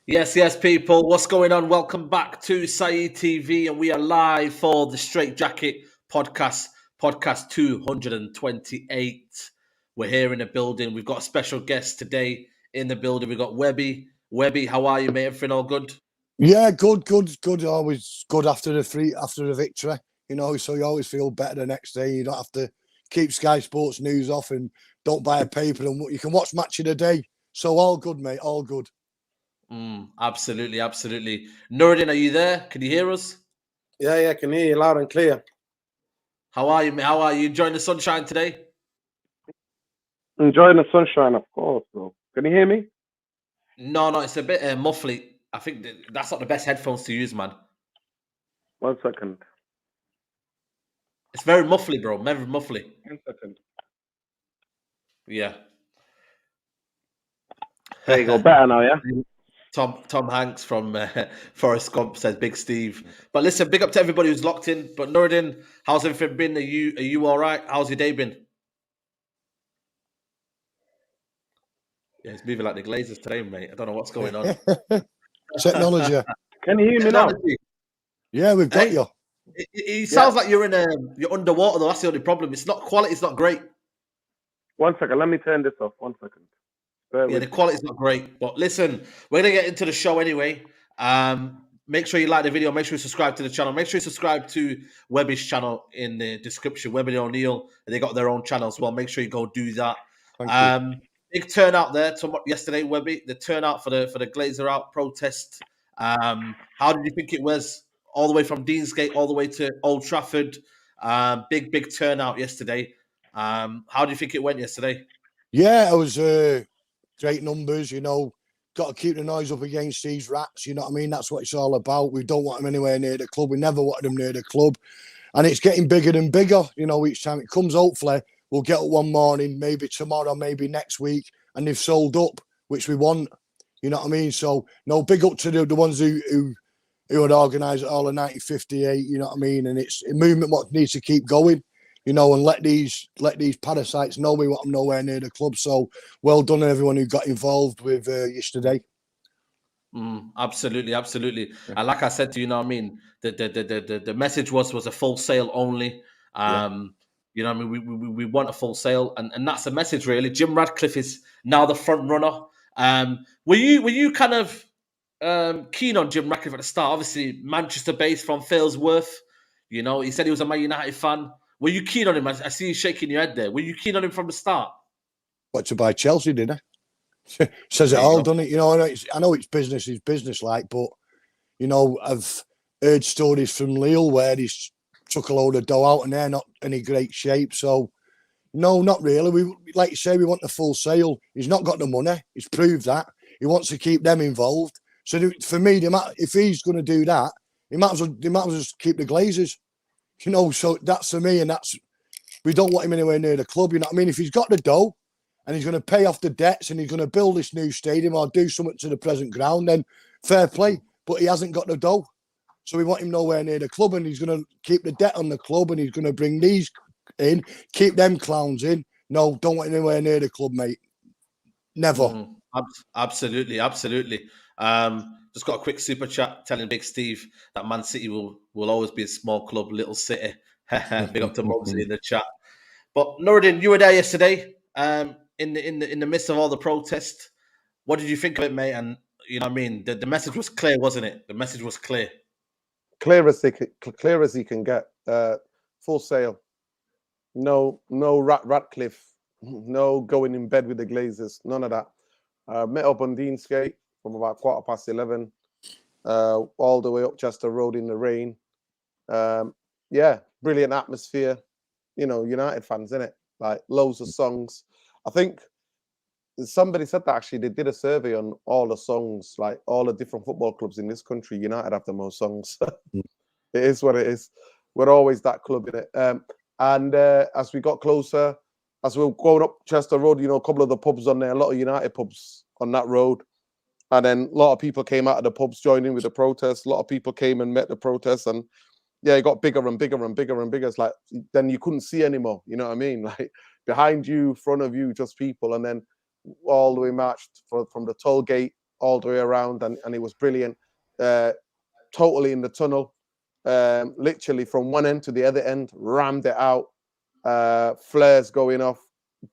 Yes, yes, people. What's going on? Welcome back to Saeed TV, and we are live for the Straightjacket podcast 228. We're here in the building. We've got a special guest today in the building. We've got Webby. Webby, how are you, mate? Everything all good? Yeah, good. Always good after the victory. So you always feel better the next day. You don't have to keep Sky Sports News off and don't buy a paper, and you can watch Match of the Day. So all good, mate. All good. Absolutely, absolutely. Nuradin, are you there? Can you hear us? Yeah, I can hear you loud and clear. How are you, mate? How are you? Enjoying the sunshine today? Enjoying the sunshine, of course, bro. Can you hear me? No, it's a bit muffly. I think that's not the best headphones to use, man. 1 second. It's very muffly, bro. Very muffly. 1 second. Yeah. There you go. Better now, yeah? Tom Hanks from Forrest Gump says Big Steve. But listen, big up to everybody who's locked in. But Nuradin, how's everything been? Are you all right? How's your day been? Yeah, it's moving like the Glazers today, mate. I don't know what's going on. Technology. Can you hear me now? Yeah, we've got you. It sounds like you're you're underwater though. That's the only problem. It's not quality. It's not great. 1 second. Let me turn this off. 1 second. Yeah, the quality's not great. But listen, we're gonna get into the show anyway. Make sure you like the video. Make sure you subscribe to the channel. Make sure you subscribe to Webby's channel in the description. Webby O'Neill, they got their own channel as well. Make sure you go do that. Thank you. Big turnout there yesterday, Webby. The turnout for the Glazer out protest. How did you think it was? All the way from Deansgate, all the way to Old Trafford. Big turnout yesterday. How do you think it went yesterday? Yeah, it was great numbers. Got to keep the noise up against these rats. You know what I mean? That's what it's all about. We don't want them anywhere near the club. We never wanted them near the club. And it's getting bigger and bigger, each time it comes. Hopefully, we'll get up one morning, maybe tomorrow, maybe next week, and they've sold up, which we want. You know what I mean? So, no, big up to the ones who had organised it all in 1958, you know what I mean? And it's a movement what needs to keep going, and let these parasites know we want them nowhere near the club. So, well done everyone who got involved with yesterday. Absolutely. And like I said to you, know what I mean? The message was a full sale only. You know what I mean? We want a full sale, and that's the message really. Jim Ratcliffe is now the front runner. Were you kind of keen on Jim Ratcliffe at the start? Obviously, Manchester based from Failsworth. He said he was a Man United fan. Were you keen on him? I see you shaking your head there. Were you keen on him from the start? What, to buy Chelsea, didn't I? Says it all, doesn't it? I know it's business like, but I've heard stories from Lille where he's took a load of dough out and they're not in any great shape. So no, not really. We, like you say, we want the full sale. He's not got the money. He's proved that. He wants to keep them involved. So for me, if he's going to do that, he might as well just keep the Glazers. So that's for me, and we don't want him anywhere near the club. You know what I mean? If he's got the dough and he's going to pay off the debts and he's going to build this new stadium or do something to the present ground, then fair play. But he hasn't got the dough. So we want him nowhere near the club, and he's going to keep the debt on the club, and he's going to bring these in, keep them clowns in. No, don't want anywhere near the club, mate. Never. Absolutely. Just got a quick super chat telling Big Steve that Man City will always be a small club, little city. Big up to Mobsy in the chat. But Nuradin, you were there yesterday. In the midst of all the protests, what did you think of it, mate? And you know what I mean? The message was clear, wasn't it? The message was clear. Clear as he can get. Full sale. No Ratcliffe. No going in bed with the Glazers. None of that. Met up on Deansgate from about 11:15, all the way up Chester Road in the rain. Yeah, brilliant atmosphere. United fans, innit? Like loads of songs. I think somebody said that actually they did a survey on all the songs, like all the different football clubs in this country. United have the most songs. It is what it is. We're always that club in it. And as we got closer, as we were going up Chester Road, a couple of the pubs on there, a lot of United pubs on that road. And then a lot of people came out of the pubs joining with the protest. A lot of people came and met the protest, and yeah, it got bigger and bigger and bigger and bigger. It's like then you couldn't see anymore. You know what I mean? Like behind you, front of you, just people, and then all the way marched from the toll gate all the way around, and it was brilliant. Totally in the tunnel, literally from one end to the other end, rammed it out. Flares going off,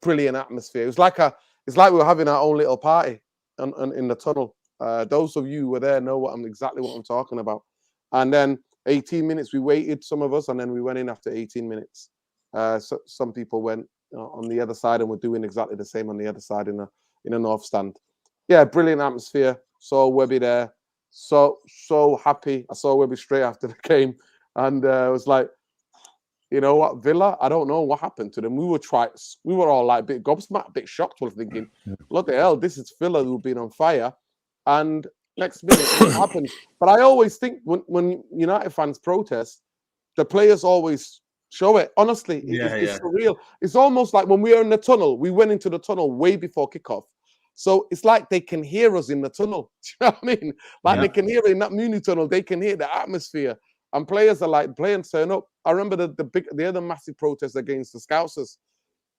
brilliant atmosphere. It's like we were having our own little party in the tunnel. Those of you who were there know exactly what I'm talking about. And then 18 minutes we waited, some of us, and then we went in after 18 minutes. So some people went on the other side and were doing exactly the same on the other side in a north stand. Yeah, brilliant atmosphere. Saw Webby there. So happy. I saw Webby straight after the game, and it was like, you know what, Villa, I don't know what happened to them. We were all like a bit gobsmacked, a bit shocked. We're thinking, what the hell, this is Villa who've been on fire. And next minute, it happens. But I always think when United fans protest, the players always show it. Honestly, it's surreal. It's almost like when we were in the tunnel, we went into the tunnel way before kickoff. So it's like they can hear us in the tunnel. Do you know what I mean? Like they can hear it in that Mooney tunnel. They can hear the atmosphere. And players are like, players turn up. I remember the other massive protest against the Scousers.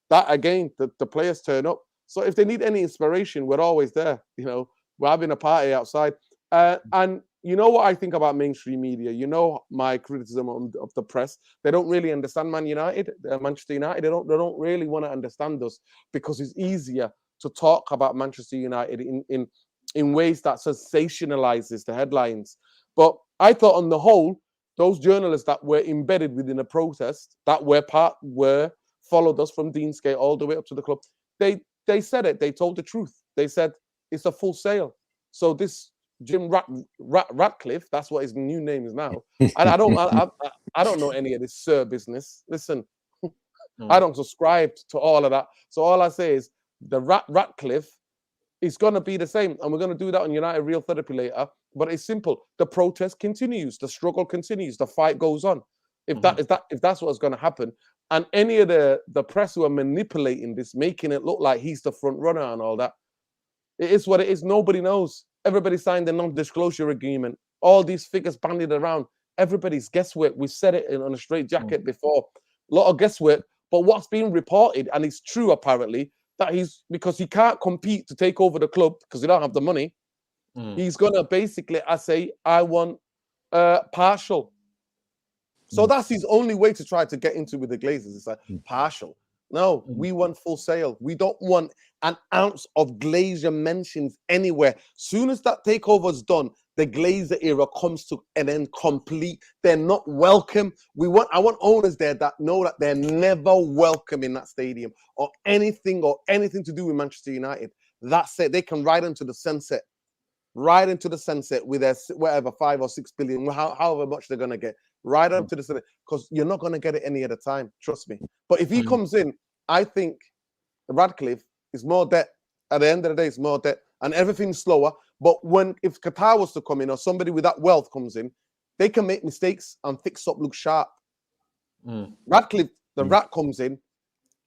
That again, the players turn up. So if they need any inspiration, we're always there. You know, we're having a party outside. And you know what I think about mainstream media? You know my criticism of the press. They don't really understand Manchester United. They don't really want to understand us because it's easier to talk about Manchester United in ways that sensationalizes the headlines. But I thought on the whole, those journalists that were embedded within a protest, that followed us from Deansgate all the way up to the club, they said it. They told the truth. They said it's a full sale. So this Jim Ratcliffe, that's what his new name is now. And I don't know any of this Sir business. Listen, I don't subscribe to all of that. So all I say is the Ratcliffe is going to be the same, and we're going to do that on United Real Therapy later. But it's simple. The protest continues. The struggle continues. The fight goes on. If that's what's going to happen, and any of the press who are manipulating this, making it look like he's the front runner and all that, it is what it is. Nobody knows. Everybody signed a non-disclosure agreement. All these figures bandied around. Everybody's guesswork. We said it on a Straightjacket before. A lot of guesswork. But what's being reported, and it's true apparently, that because he can't compete to take over the club because he don't have the money. He's gonna basically, I want partial. So that's his only way to try to get into with the Glazers. It's like partial. No, we want full sale. We don't want an ounce of Glazer mentions anywhere. Soon as that takeover is done, the Glazer era comes to an end complete. They're not welcome. I want owners there that know that they're never welcome in that stadium or anything to do with Manchester United. That's it. They can ride into the sunset. Right into the sunset with their whatever 5 or 6 billion, however much they're gonna get, right up to the sunset, because you're not gonna get it any other time. Trust me. But if he comes in, I think Radcliffe is more debt. At the end of the day, it's more debt, and everything's slower. But if Qatar was to come in or somebody with that wealth comes in, they can make mistakes and fix up, look sharp. Radcliffe, the rat comes in.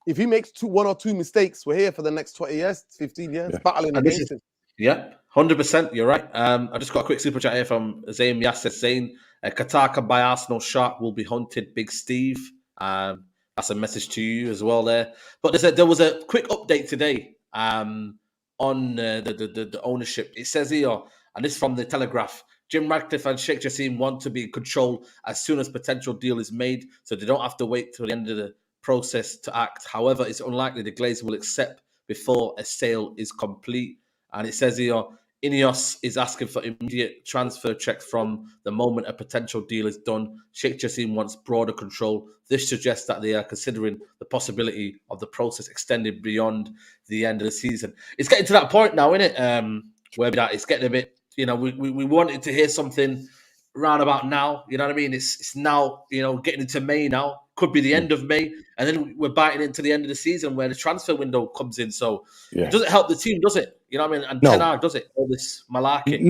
If he makes 1 or 2 mistakes, we're here for the next 20 years, 15 years, battling against him. Yeah, 100%. You're right. I just got a quick super chat here from Zayn Yasser saying, Qatar can buy Arsenal, shark will be hunted, Big Steve. That's a message to you as well there. But there was a quick update today on the ownership. It says here, and this is from the Telegraph, Jim Ratcliffe and Sheikh Jassim want to be in control as soon as potential deal is made, so they don't have to wait till the end of the process to act. However, it's unlikely the Glazers will accept before a sale is complete. And it says here, Ineos is asking for immediate transfer checks from the moment a potential deal is done. Sheikh Jassim wants broader control. This suggests that they are considering the possibility of the process extending beyond the end of the season. It's getting to that point now, isn't it? Where it's getting a bit, we wanted to hear something round about now. You know what I mean? It's now, getting into May now. Could be the end of May, and then we're biting into the end of the season where the transfer window comes in. So it doesn't help the team, does it? You know what I mean? And Ten Hag does it, all this malarkey.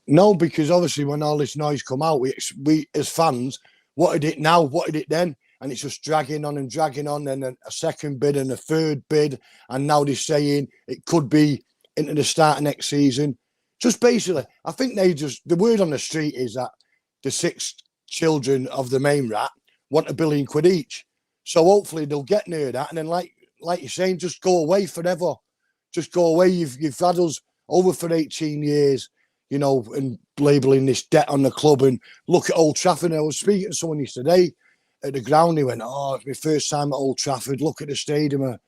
No, because obviously when all this noise come out, we as fans wanted it now, wanted it then, and it's just dragging on, and then a second bid and a third bid, and now they're saying it could be into the start of next season. Just basically, I think the word on the street is that the 6 children of the main rat want £1 billion each. So hopefully they'll get near that. And then like you're saying, just go away forever. Just go away. You've had us over for 18 years, you know, and labelling this debt on the club. And look at Old Trafford. I was speaking to someone yesterday at the ground. He went, "Oh, it's my first time at Old Trafford. Look at the stadium."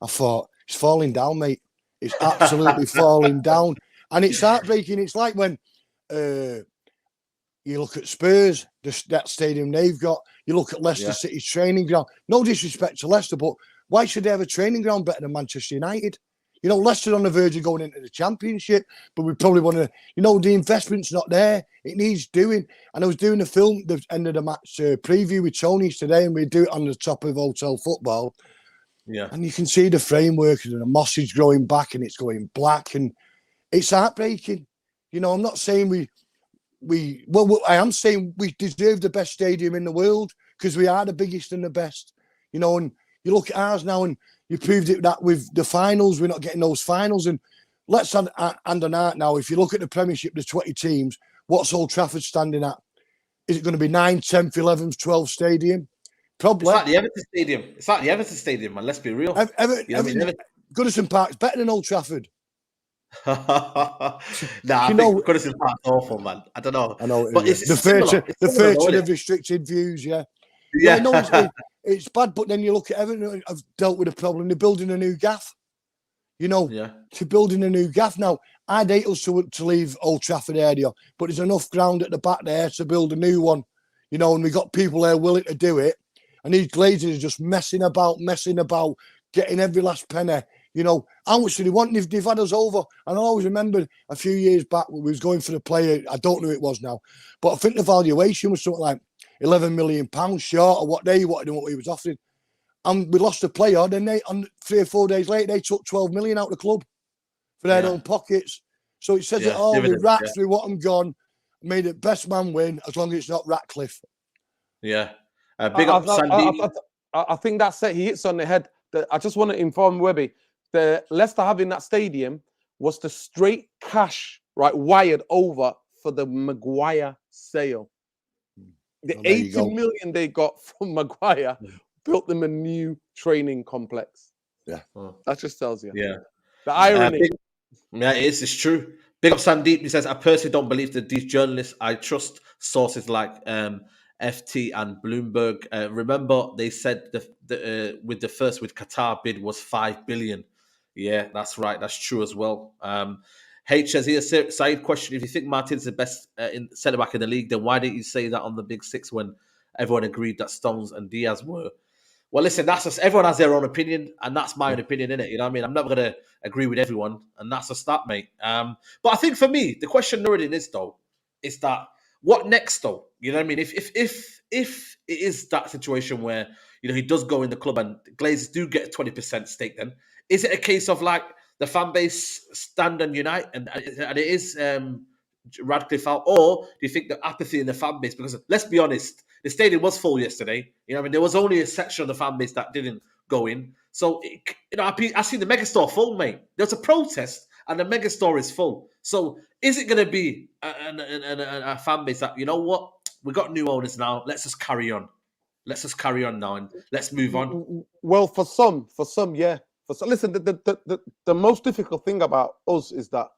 I thought, it's falling down, mate. It's absolutely falling down. And it's heartbreaking. It's like when you look at Spurs, that stadium they've got. You look at Leicester City's training ground. No disrespect to Leicester, but why should they have a training ground better than Manchester United? You know, Leicester on the verge of going into the Championship, but we probably want to, you know, the investment's not there. It needs doing. And I was doing the end of the match preview with Tony today, and we do it on the top of Hotel Football. Yeah. And you can see the framework and the moss is growing back and it's going black, and it's heartbreaking. You know, I'm not saying I am saying we deserve the best stadium in the world because we are the biggest and the best. You know, and you look at ours now and you proved it that with the finals, we're not getting those finals. And let's hand on heart now. If you look at the Premiership, there's 20 teams. What's Old Trafford standing at? Is it going to be 9, 10th, 11th, 12th stadium? Probably. It's like the Everton Stadium. Man. Let's be real. Goodison Park's better than Old Trafford. I think Goodison Park's awful, man. I don't know. I know, but it's the fair of restricted views, it's bad. But then you look at Everton. I've dealt with a problem. They're building a new gaff. You know, to building a new gaff now. I'd hate us to leave Old Trafford area, but there's enough ground at the back there to build a new one. You know, and we got people there willing to do it. And these Glazers are just messing about, getting every last penny. You know, how much do they want? They've had us over. And I always remember a few years back when we was going for the player. I don't know who it was now. But I think the valuation was something like £11 million short of what they wanted and what he was offering. And we lost the player. Then on 3 or 4 days later, they took 12 million out of the club for their own pockets. So it says it all. With Rats, we want them gone. Made it best man win as long as it's not Ratcliffe. Yeah. Big up Sandy. I think that's it. He hits on the head. I just want to inform Webby, the Leicester having that stadium was the straight cash, right, wired over for the Maguire sale. The 80 million they got from Maguire built them a new training complex. Yeah. That just tells you. Yeah. The irony. It's true. Big up Sandeep. He says, I personally don't believe that these journalists, I trust sources like FT and Bloomberg. Remember, they said with Qatar bid was 5 billion. Yeah, that's right. That's true as well. H says here, Saeed question: if you think Martin's the best centre back in the league, then why didn't you say that on the Big Six when everyone agreed that Stones and Diaz were? Well, listen, that's just everyone has their own opinion, and that's my own opinion, innit? You know what I mean? I'm never going to agree with everyone, and that's just that, mate. But I think for me, the question, Nuradin, is that what next, though? You know what I mean? If it is that situation where, you know, he does go in the club and Glazers do get a 20% stake, then is it a case of like the fan base stand and unite and it is Ratcliffe out, or do you think the apathy in the fan base? Because let's be honest, the stadium was full yesterday. You know what I mean? There was only a section of the fan base that didn't go in. So, you know, I see the megastore full, mate. There's a protest and the megastore is full. So is it going to be a fan base that, you know what, we got new owners now, let's just carry on. Let's just carry on now and let's move on. Well, for some, yeah. Listen, the most difficult thing about us is that,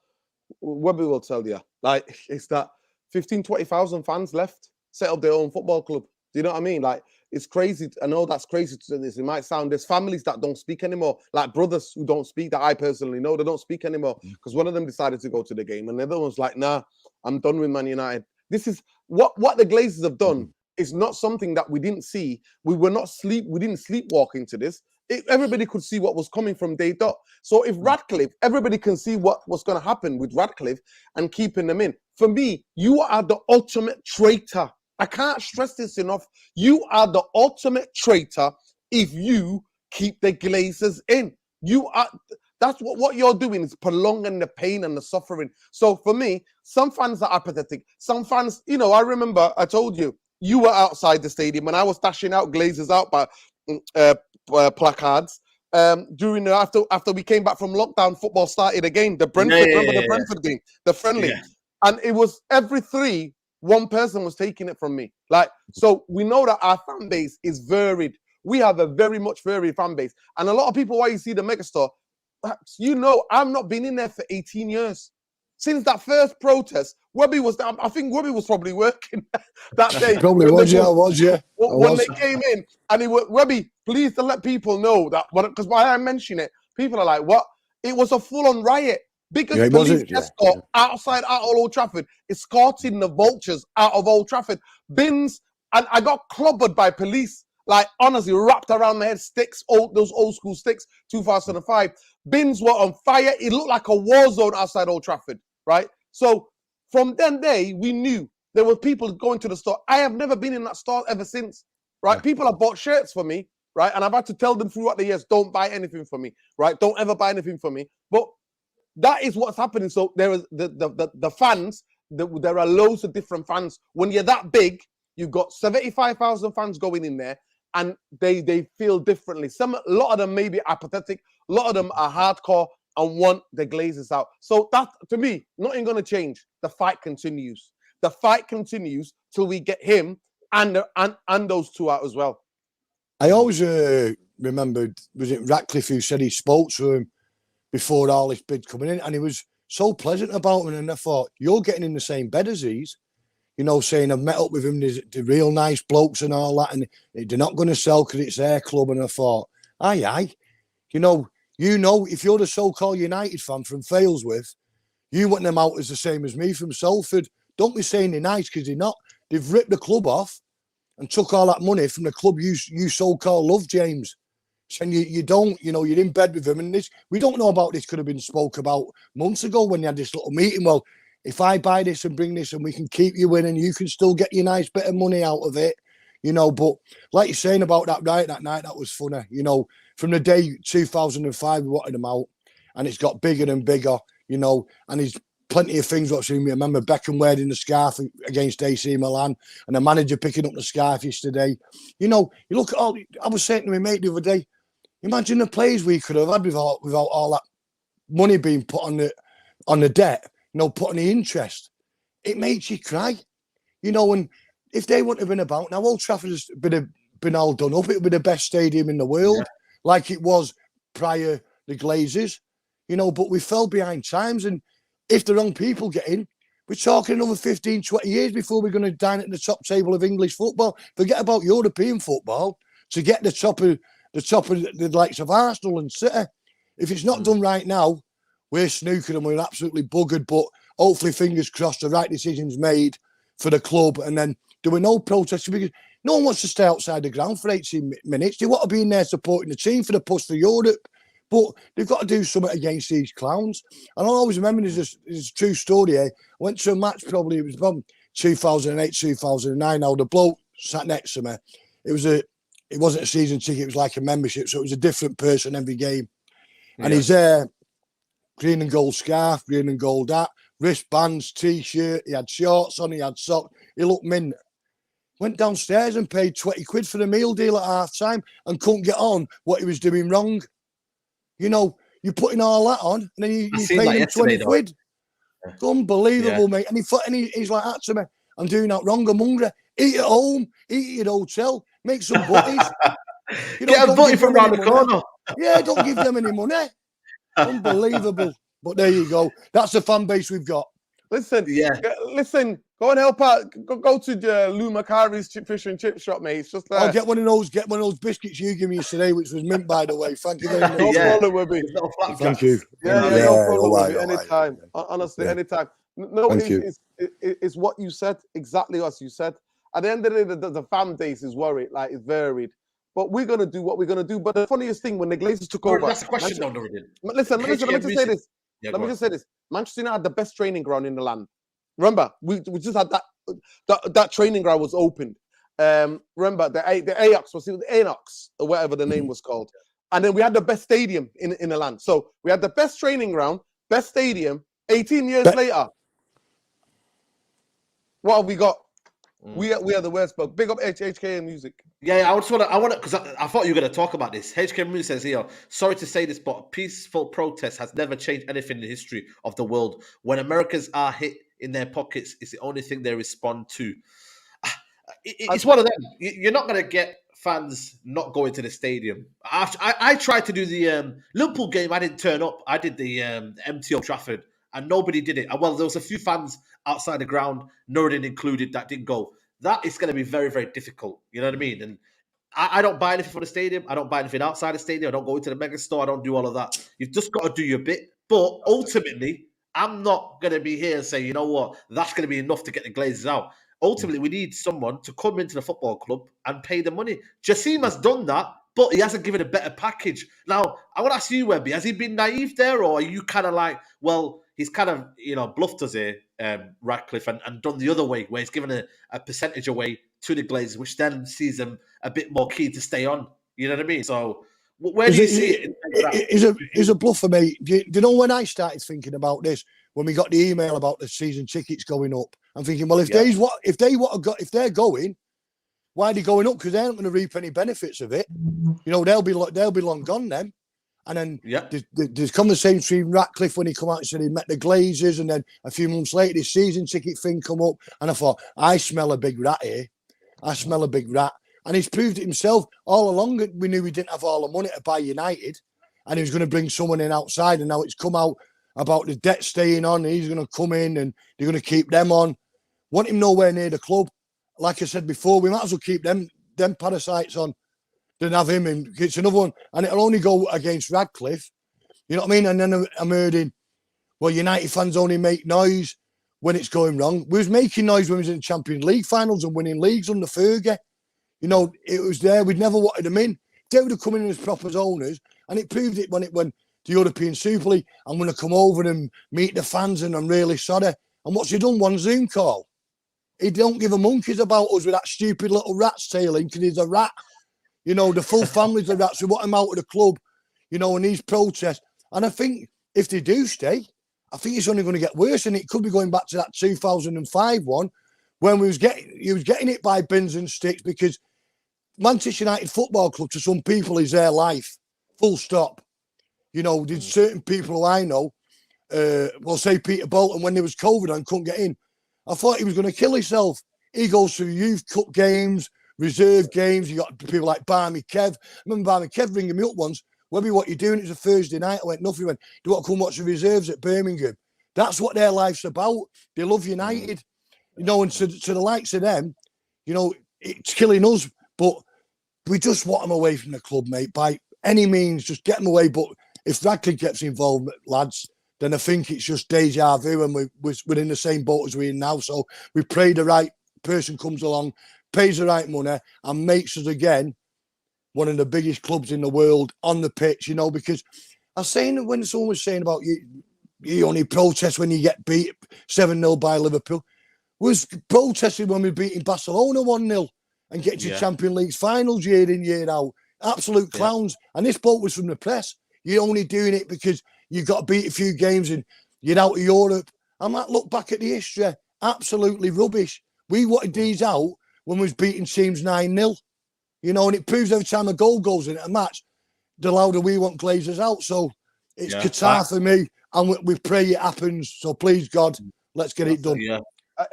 Webby will tell you, like, it's that 20,000 fans left, set up their own football club. Do you know what I mean? Like, it's crazy. I know that's crazy to this. It might sound, there's families that don't speak anymore, like brothers who don't speak that I personally know, they don't speak anymore because one of them decided to go to the game and the other one's like, nah, I'm done with Man United. This is what the Glazers have done. Is not something that we didn't see. We didn't sleepwalk into this. Everybody could see what was coming from day dot. So if Ratcliffe, everybody can see what was going to happen with Ratcliffe and keeping them in. For me, you are the ultimate traitor. I can't stress this enough. You are the ultimate traitor if you keep the Glazers in. That's what you're doing, is prolonging the pain and the suffering. So for me, some fans are apathetic. Some fans, you know, I remember I told you, you were outside the stadium and I was dashing out Glazers out by placards. During after we came back from lockdown, football started again. The Brentford, the Brentford game, the friendly, and it was every 3, one person was taking it from me. Like, so we know that our fan base is varied. We have a very much varied fan base, and a lot of people. Why you see the megastar, you know, I've not been in there for 18 years. since that first protest, Webby was. I think Webby was probably working that day. Probably was, yeah, I was, yeah. When they came in, and Webby, please to let people know that, because why I mention it, people are like, "What?" It was a full-on riot. Biggest police escort outside Old Trafford, escorting the vultures out of Old Trafford. Bins, and I got clobbered by police. Like, honestly, wrapped around my head, sticks, those old school sticks, 2005. Bins were on fire. It looked like a war zone outside Old Trafford, right? So from then day, we knew there were people going to the store. I have never been in that store ever since, right? Yeah. People have bought shirts for me, right? And I've had to tell them throughout the years, don't buy anything for me, right? Don't ever buy anything for me. But that is what's happening. So there is the fans, there are loads of different fans. When you're that big, you've got 75,000 fans going in there, and they feel differently. A lot of them may be apathetic, a lot of them are hardcore and want the Glazers out. So that, to me, nothing going to change. The fight continues. The fight continues till we get him and those two out as well. I always remembered, was it Ratcliffe who said he spoke to him before all this bid coming in, and he was so pleasant about him, and I thought, you're getting in the same bed as these. You know, saying I've met up with him, they're real nice blokes and all that, and they're not going to sell because it's their club. And I thought, aye. You know, if you're the so-called United fan from Failsworth, you want them out as the same as me from Salford. Don't be saying they're nice, because they're not. They've ripped the club off and took all that money from the club you so-called love, James. And you don't, you know, you're in bed with them. And this, we don't know about this, could have been spoke about months ago when you had this little meeting. Well, if I buy this and bring this and we can keep you in and you can still get your nice bit of money out of it, you know. But like you're saying about that riot that night, that was funny. You know, from the day 2005, we wanted them out, and it's got bigger and bigger, you know, and there's plenty of things what's in me. I remember Beckham wearing the scarf against AC Milan, and the manager picking up the scarf yesterday. You know, you look at all, I was saying to my mate the other day, imagine the players we could have had without all that money being put on the debt. You know, putting the interest, it makes you cry, you know. And if they wouldn't have been about now, Old Trafford has been all done up. It would be the best stadium in the world, like it was prior the Glazers, you know. But we fell behind times, and if the wrong people get in, we're talking another 15, 20 years before we're going to dine at the top table of English football. Forget about European football. To get the top of the likes of Arsenal and City, if it's not done right now, we're snookered and we're absolutely buggered. But hopefully, fingers crossed, the right decision's made for the club. And then there were no protests, because no one wants to stay outside the ground for 18 minutes. They want to be in there supporting the team for the push for Europe. But they've got to do something against these clowns. And I always remember, there's a true story here. I went to a match, probably it was about 2008, 2009. Now, the bloke sat next to me, it wasn't a season ticket, it was like a membership. So it was a different person every game. Yeah. And he's there. Green and gold scarf, green and gold hat, wristbands, T-shirt. He had shorts on, he had socks. He looked mint. Went downstairs and paid 20 quid for the meal deal at half time and couldn't get on what he was doing wrong. You know, you're putting all that on and then you pay him 20 quid. Yeah. Unbelievable, mate. And he's like that to me. I'm doing that wrong. I'm hungry. Eat at home, eat at your hotel, make some butties. You know, get a butty from around the corner. Yeah, don't give them any money. Unbelievable. But there you go. That's the fan base we've got. Listen, go and help out. Go to Lou Macari's fish and chip shop, mate. It's just there. I'll get one of those biscuits you gave me yesterday, which was mint, by the way. Thank you very much. No problem with me. Thank you. No problem with me. Anytime. Honestly, anytime. No, it's what you said, exactly as you said. At the end of the day, the fan base is worried, like it's varied. But we're going to do what we're going to do. But the funniest thing, when the Glazers took over... That's a question, though, Nuradin. Listen, let me just say this. Let me just say this. Manchester United had the best training ground in the land. Remember, we just had that training ground was opened. Remember, the Ajax, was it the Enox, or whatever the name was called. And then we had the best stadium in the land. So we had the best training ground, best stadium, 18 years later. What have we got? We are the worst, but big up HK Music. Yeah, I want to, because I thought you were going to talk about this. HK Music says here, sorry to say this, but peaceful protest has never changed anything in the history of the world. When Americans are hit in their pockets, it's the only thing they respond to. It's one of them. You're not going to get fans not going to the stadium. I tried to do the Liverpool game. I didn't turn up. I did the empty Old Trafford. and nobody did it. And well, there was a few fans outside the ground, Nuradin included, that didn't go. That is going to be very, very difficult. You know what I mean? And I don't buy anything for the stadium. I don't buy anything outside the stadium. I don't go into the mega store. I don't do all of that. You've just got to do your bit. But ultimately, I'm not going to be here and say, you know what, that's going to be enough to get the Glazers out. Ultimately, we need someone to come into the football club and pay the money. Jassim has done that, but he hasn't given a better package. Now, I want to ask you, Webby, has he been naive there, or are you kind of like, well, he's kind of, bluffed us here, Ratcliffe, and done the other way, where he's given a percentage away to the Glazers, which then sees them a bit more keen to stay on. You know what I mean? So where do you see it? Is a bluff for me. Do you know when I started thinking about this? When we got the email about the season tickets going up, I'm thinking, well, if they're going, why are they going up? Because they aren't going to reap any benefits of it. They'll be long gone then. And then there's conversation between Ratcliffe when he come out and said he met the Glazers, and then a few months later, this season ticket thing come up, and I thought, I smell a big rat here. I smell a big rat. And he's proved it himself. All along, we knew we didn't have all the money to buy United, and he was going to bring someone in outside, and now it's come out about the debt staying on. He's going to come in, and they're going to keep them on. Want him nowhere near the club. Like I said before, we might as well keep them parasites on than have him in. It's another one, and it'll only go against Ratcliffe. You know what I mean? And then I'm hearing, well, United fans only make noise when it's going wrong. We was making noise when we was in the Champions League finals and winning leagues under Fergie. It was there. We'd never wanted them in. They would have come in as proper owners, and it proved it when the European Super League. I'm going to come over and meet the fans, and I'm really sorry. And what's he done? One Zoom call. He don't give a monkeys about us with that stupid little rat's tail in, because he's a rat. The full family's a rats. We want him out of the club, and these protests. And I think if they do stay, I think it's only going to get worse, and it could be going back to that 2005 one when he was getting it by bins and sticks, because Manchester United Football Club, to some people, is their life. Full stop. There's certain people who I know, say Peter Bolton, when there was COVID and couldn't get in, I thought he was going to kill himself. He goes to youth cup games, reserve games. You got people like Barmy Kev. I remember Barmy Kev ringing me up once. Webby, what you doing? It was a Thursday night. I went, nothing. He went, do you want to come watch the reserves at Birmingham? That's what their life's about. They love United. And to the likes of them, it's killing us. But we just want them away from the club, mate. By any means, just get them away. But if Radcliffe gets involved, lads, then I think it's just deja vu, and we're in the same boat as we're in now. So we pray the right person comes along, pays the right money, and makes us again one of the biggest clubs in the world on the pitch, because I was saying, when someone was saying about you only protest when you get beat 7-0 by Liverpool, was protesting when we beating Barcelona 1-0 and getting to Champions League finals year in, year out. Absolute clowns. And this bloke was from the press. You're only doing it because you got to beat a few games and you're out of Europe. I'm like, look back at the history. Absolutely rubbish. We wanted these out when we was beating teams 9-0. And it proves every time a goal goes in a match, the louder we want Glazers out. So it's Qatar for me, and we pray it happens. So please, God, let's get it done. Yeah.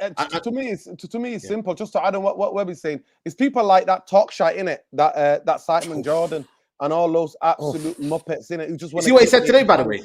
To me, it's simple. Just to add on what Webby's saying, it's people like that talk shite in it, that Simon Jordan and all those absolute muppets in it who just want to. See what he said today, by the way.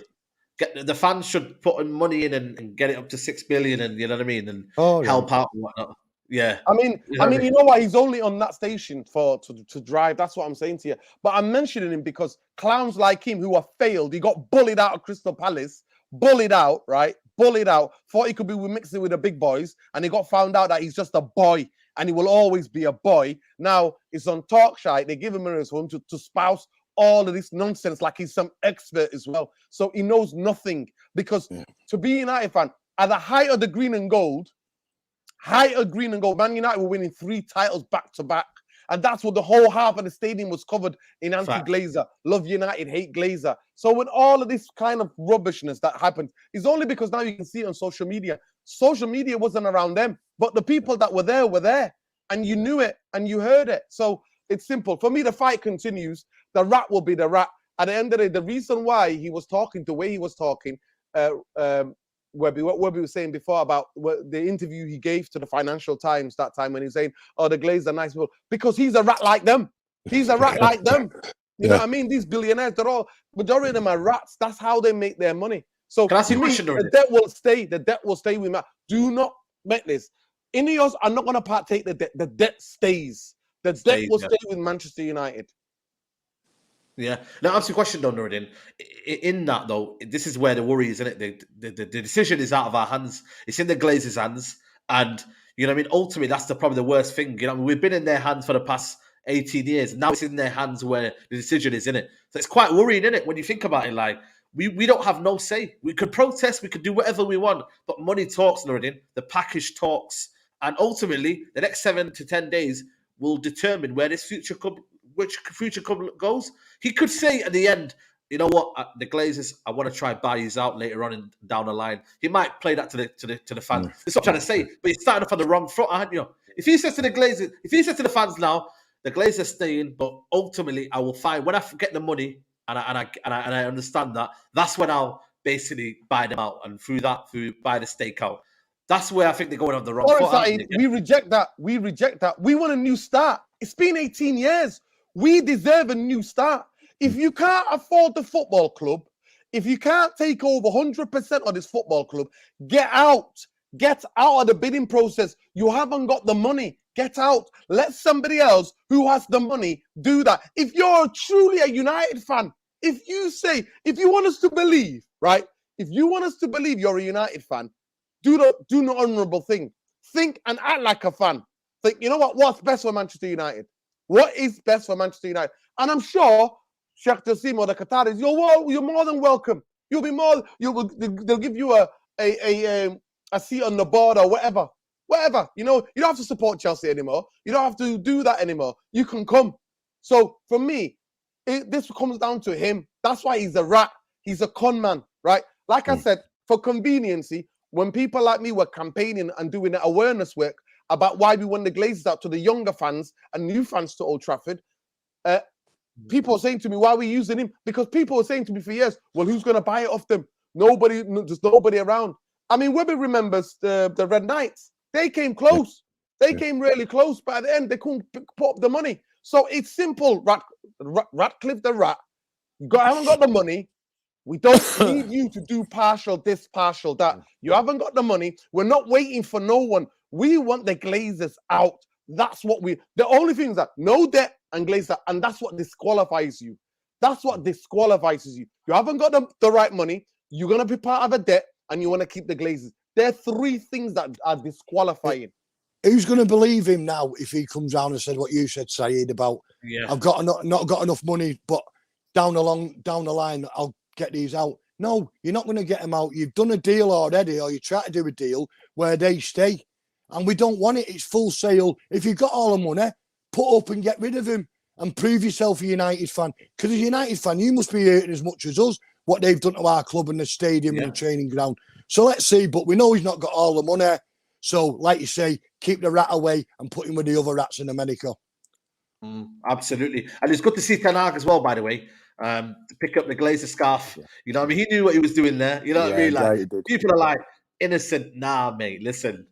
The fans should put money in and get it up to 6 billion, and you know what I mean, and help out and whatnot. Yeah, I mean, you know what? He's only on that station to drive. That's what I'm saying to you. But I'm mentioning him because clowns like him who are failed. He got bullied out of Crystal Palace, bullied out, right? Bullied out. Thought he could be mixing with the big boys, and he got found out that he's just a boy, and he will always be a boy. Now it's on Talkshite. They give him a home to spouse all of this nonsense like he's some expert as well. So he knows nothing, because to be a United fan at the height of the green and gold. Man United were winning 3 titles back to back. And that's what the whole half of the stadium was covered in anti-Glazer. Love United, hate Glazer. So with all of this kind of rubbishness that happened, it's only because now you can see it on social media. Social media wasn't around them, but the people that were there. And you knew it and you heard it. So it's simple. For me, the fight continues. The rat will be the rat. At the end of the day, the reason why he was talking the way he was talking, what Webby was saying before about the interview he gave to the Financial Times that time when he was saying, oh, the Glazers are nice people, because he's a rat like them. He's a rat like them. You know what I mean? These billionaires, majority of them are rats. That's how they make their money. So Can I ask you to a me, question, the Nuradin? debt will stay. The debt will stay with me. Do not make this. Ineos are not going to partake the debt. The debt stays. The debt will stay with Manchester United. Yeah. Now, ask you a question, though, Nuradin. In that, though, this is where the worry is, isn't it? The decision is out of our hands. It's in the Glazers' hands. And, you know what I mean? Ultimately, that's probably the worst thing. You know, we've been in their hands for the past 18 years. Now it's in their hands where the decision is, in it. So it's quite worrying, isn't it? When you think about it, like, we don't have no say. We could protest, we could do whatever we want. But money talks, Nuradin. The package talks. And ultimately, the next 7 to 10 days will determine where this future club goes. He could say at the end, you know what, the Glazers, I want to try buy you out later on and down the line. He might play that to the fans. That's what I'm trying to say. But he's starting off on the wrong foot, aren't you? If he says to the Glazers, if he says to the fans now, the Glazers staying, but ultimately I will find when I get the money and I understand that, that's when I'll basically buy them out, and through buy the stake out. That's where I think they're going on the wrong foot. Saeed, we reject that. We reject that. We want a new start. It's been 18 years. We deserve a new start. If you can't afford the football club, if you can't take over 100% of this football club, get out. Get out of the bidding process. You haven't got the money. Get out. Let somebody else who has the money do that. If you're truly a United fan, if you want us to believe, right? If you want us to believe you're a United fan, do the honourable thing. Think and act like a fan. Think, you know what? What's best for Manchester United? What is best for Manchester United? And I'm sure Sheikh Jassim or the Qataris, you're more than welcome. They'll give you a seat on the board or whatever. Whatever. You know, you don't have to support Chelsea anymore. You don't have to do that anymore. You can come. So for me, this comes down to him. That's why he's a rat. He's a con man, right? Like I said, for conveniency, when people like me were campaigning and doing the awareness work about why we won the Glazers out to the younger fans and new fans to Old Trafford, people were saying to me, why are we using him? Because people were saying to me for years, well, who's going to buy it off them? Nobody, there's nobody around. I mean, Webber remembers the Red Knights. They came close. They came really close, but at the end, they couldn't put up the money. So it's simple, Ratcliffe the rat. Haven't got the money. We don't need you to do partial this, partial that. You haven't got the money. We're not waiting for no one. We want the Glazers out. That's what the only thing is that no debt and Glazer, and that's what disqualifies you. That's what disqualifies you. You haven't got the right money. You're going to be part of a debt, and you want to keep the Glazers. There are 3 things that are disqualifying. Who's going to believe him now if he comes down and said what you said, Saeed, about I've got not got enough money, but down the line I'll get these out. No, you're not going to get them out. You've done a deal already, or you try to do a deal where they stay, and we don't want it. It's full sale. If you've got all the money, put up and get rid of him and prove yourself a United fan. Because as a United fan, you must be hurting as much as us what they've done to our club and the stadium and the training ground. So let's see. But we know he's not got all the money. So, like you say, keep the rat away and put him with the other rats in America. Absolutely. And it's good to see Ten Hag as well, by the way. To pick up the Glazer scarf. You know what I mean? He knew what he was doing there. You know what I mean? Like, people are like, innocent. Nah, mate, listen.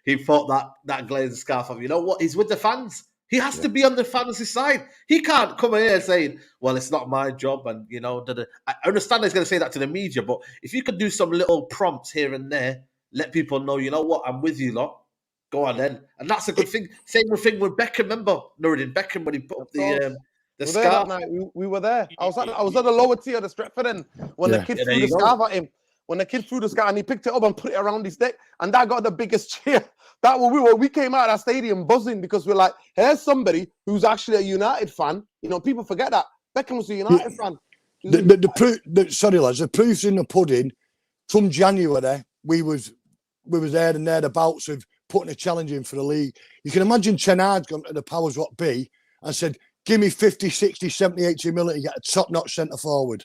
He fought that Glazer scarf up. You know what? He's with the fans. He has to be on the fans' side. He can't come here saying, well, it's not my job. And, you know, I understand he's going to say that to the media, but if you could do some little prompts here and there, let people know, you know what, I'm with you lot. Go on then. And that's a good thing. Same thing with Beckham. Remember, Nuradin Beckham, when he put up the scarf. That night. We were there. I was at the lower tier of the Stretford end when the kid threw the scarf at him. When the kid threw the scarf and he picked it up and put it around his neck, and that got the biggest cheer. We came out of that stadium buzzing because we're like, here's somebody who's actually a United fan. You know, people forget that Beckham was a United fan. The proof's in the pudding. Come January, we was there and thereabouts of putting a challenge in for the league. You can imagine Ten Hag's gone to the powers what be and said, give me 50, 60, 70, 80 million to get a top-notch centre-forward.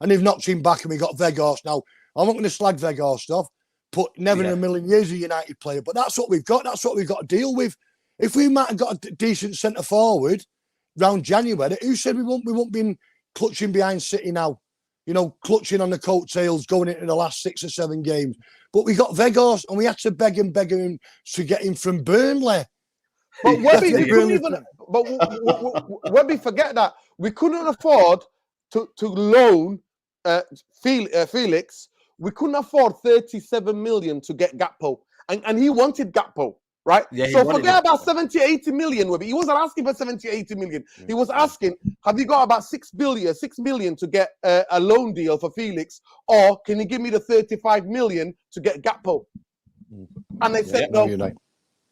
And they've knocked him back and we got Weghorst. Now, I'm not going to slag Weghorst off, but never in a million years a United player. But that's what we've got. That's what we've got to deal with. If we might have got a decent centre-forward round January, who said we won't be clutching behind City now? You know, clutching on the coattails going into the last 6 or 7 games. But we got Weghorst and we had to beg him to get him from Burnley. But Webby, Webby, forget that. We couldn't afford to loan Felix we couldn't afford 37 million to get Gakpo, and he wanted Gakpo, right? Yeah, he so wanted forget Gakpo. about 70, 80 million. Webby. He wasn't asking for 70, 80 million. He was asking, have you got about 6 million to get a loan deal for Felix, or can you give me the 35 million to get Gakpo? And they said no.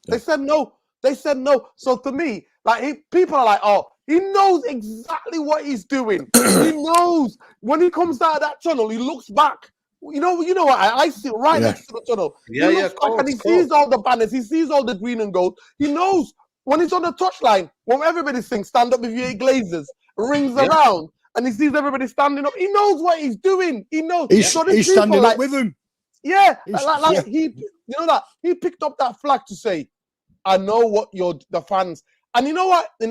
They said no. They said no. So to me, like people are like, oh, he knows exactly what he's doing. He knows when he comes out of that tunnel, he looks back. You know what? I sit right next to the tunnel. Yeah, he looks back and he sees all the banners. He sees all the green and gold. He knows when he's on the touchline, when everybody sings "Stand Up If You Hate Glazers," rings around, and he sees everybody standing up. He knows what he's doing. He knows. He's standing up with him. Yeah, he, you know that he picked up that flag to say, I know what the fans. And you know what? On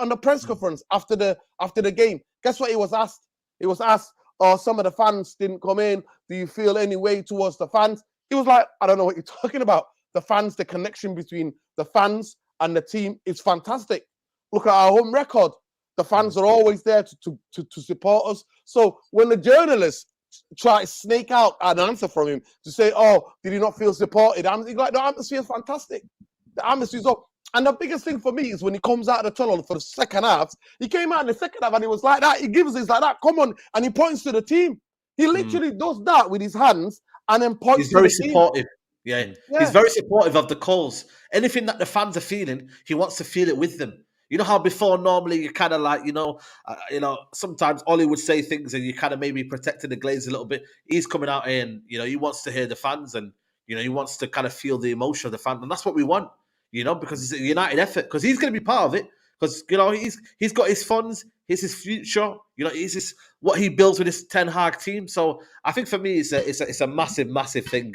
the press conference after the game, guess what he was asked? He was asked, "Oh, some of the fans didn't come in. Do you feel any way towards the fans?" He was like, "I don't know what you're talking about. The fans, the connection between the fans and the team is fantastic. Look at our home record. The fans are always there to support us." So when the journalists try to snake out an answer from him to say, "Oh, did he not feel supported?" He's like, "The atmosphere is fantastic. The atmosphere is up." And the biggest thing for me is when he comes out of the tunnel for the second half. He came out in the second half and he was like that. He gives us like that. Come on, and he points to the team. He literally does that with his hands and then points. He's very supportive. Yeah, he's very supportive of the calls. Anything that the fans are feeling, he wants to feel it with them. You know how before normally you kind of like, sometimes Ollie would say things and you kind of maybe protecting the Glazers a little bit. He's coming out here and, he wants to hear the fans and, he wants to kind of feel the emotion of the fans. And that's what we want, because it's a united effort. Because he's going to be part of it. Because, he's got his funds. He's his future. He's his, what he builds with his Ten Hag team. So I think for me, it's a massive, massive thing.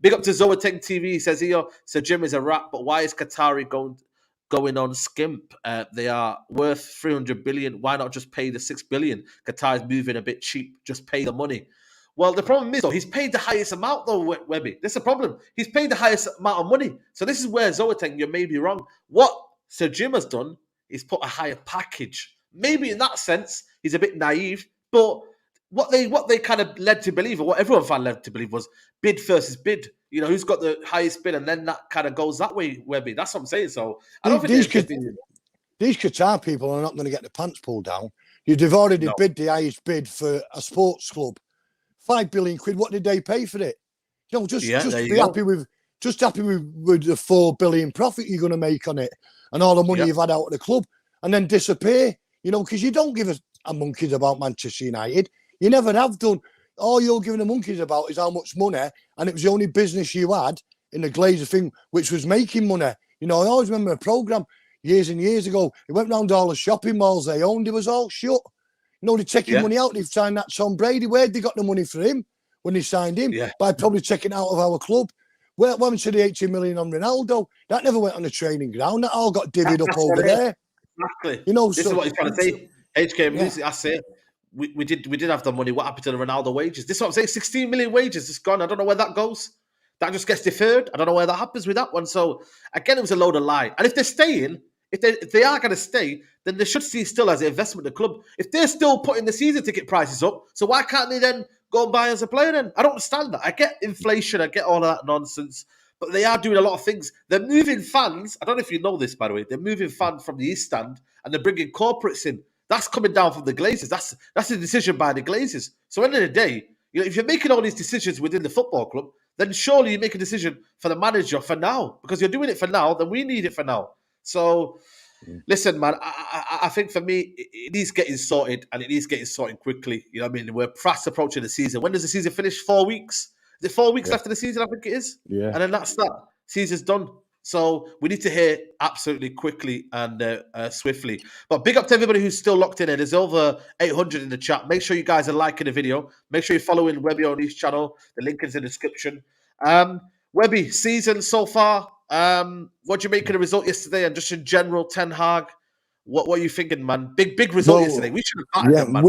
Big up to Zoateng TV. He says here, so Jim is a rat, but why is Qatari going on skimp? They are worth 300 billion. Why not just pay the 6 billion? Qatar is moving a bit cheap. Just pay the money. Well, the problem is, though, he's paid the highest amount, though, Webby. That's the problem. He's paid the highest amount of money. So this is where Zoateng, you may be wrong. What Sir Jim has done is put a higher package. Maybe in that sense, he's a bit naive, but what they kind of led to believe, or what everyone found led to believe, was bid versus bid. Who's got the highest bid, and then that kind of goes that way, Webby. That's what I'm saying. So I don't think these Qatar people are not going to get the pants pulled down. They've already bid the highest bid for a sports club. 5 billion quid. What did they pay for it? Just be happy with the 4 billion profit you're going to make on it, and all the money you've had out of the club, and then disappear. Because you don't give a monkeys about Manchester United. You never have done. All you're giving the monkeys about is how much money, and it was the only business you had in the Glazer thing, which was making money. I always remember a programme years and years ago. It went round all the shopping malls they owned. It was all shut. They're taking money out. They've signed that Tom Brady. Where'd they got the money for him when they signed him? Yeah. By probably taking out of our club. Where went to the 80 million on Ronaldo? That never went on the training ground. That all got divvied up over there. Exactly. This is what he's trying to say. HK, I say it. We did have the money. What happened to the Ronaldo wages? This is what I'm saying. 16 million wages is gone. I don't know where that goes. That just gets deferred. I don't know where that happens with that one. So again, it was a load of lie. And if they're staying, if they are going to stay, then they should see still as an investment in the club. If they're still putting the season ticket prices up, so why can't they then go and buy as a player then? I don't understand that. I get inflation. I get all of that nonsense. But they are doing a lot of things. They're moving fans. I don't know if you know this, by the way. They're moving fans from the East Stand and they're bringing corporates in. That's coming down from the Glazers. That's a decision by the Glazers. So at the end of the day, if you're making all these decisions within the football club, then surely you make a decision for the manager for now. Because you're doing it for now, then we need it for now. So, listen, man, I think for me, it is getting sorted, and it is getting sorted quickly. We're fast approaching the season. When does the season finish? 4 weeks? Is it 4 weeks after the season? I think it is. Yeah. And then that's that. Season's done. So we need to hear absolutely quickly and swiftly. But big up to everybody who's still locked in here. There's over 800 in the chat. Make sure you guys are liking the video. Make sure you're following Webby on his channel. The link is in the description. Webby, season so far. What do you make of the result yesterday? And just in general, Ten Hag, what are you thinking, man? Big result yesterday. We should have battered them, man.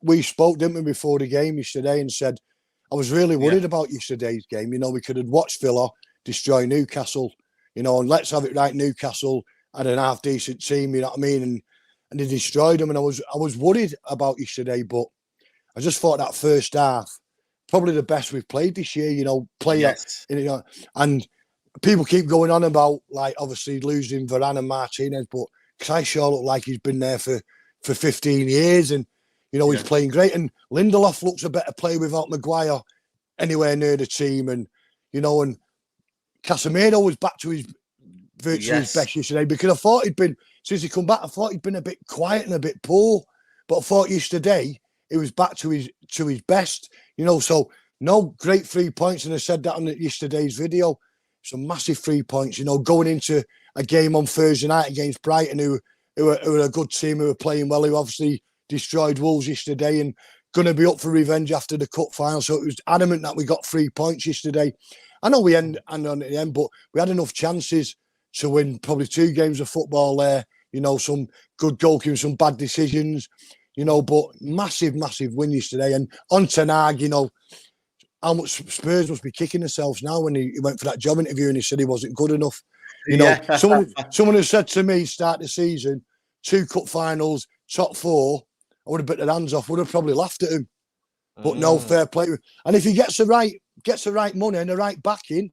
We spoke, didn't we, before the game yesterday and said, I was really worried about yesterday's game. We could have watched Villa destroy Newcastle, and let's have it right. Newcastle had an half-decent team, you know what I mean? And they destroyed them. And I was worried about yesterday, but I just thought that first half, probably the best we've played this year, you know, and people keep going on about, like, obviously losing Varane and Martinez, but Kershaw looked like he's been there for 15 years and, you know, he's playing great. And Lindelof looks a better player without Maguire anywhere near the team. And, you know, and Casemiro was back to his virtually his best yesterday, because I thought since he come back, I thought he'd been a bit quiet and a bit poor. But I thought yesterday he was back to his best, you know. So, no, great 3 points. And I said that on yesterday's video. Some massive 3 points, you know, going into a game on Thursday night against Brighton, who are a good team, who are playing well, who obviously destroyed Wolves yesterday and going to be up for revenge after the cup final. So it was adamant that we got 3 points yesterday. I know we end on the end, but we had enough chances to win probably 2 games of football there. You know, some good goalkeeping, some bad decisions, you know, but massive, massive win yesterday. And on Ten Hag, you know, how much Spurs must be kicking themselves now when he went for that job interview and he said he wasn't good enough. You know, someone who said to me, start the season, 2 cup finals, top 4, I would have bit their hands off, would have probably laughed at him. But no, fair play. And if he gets the right money and the right backing,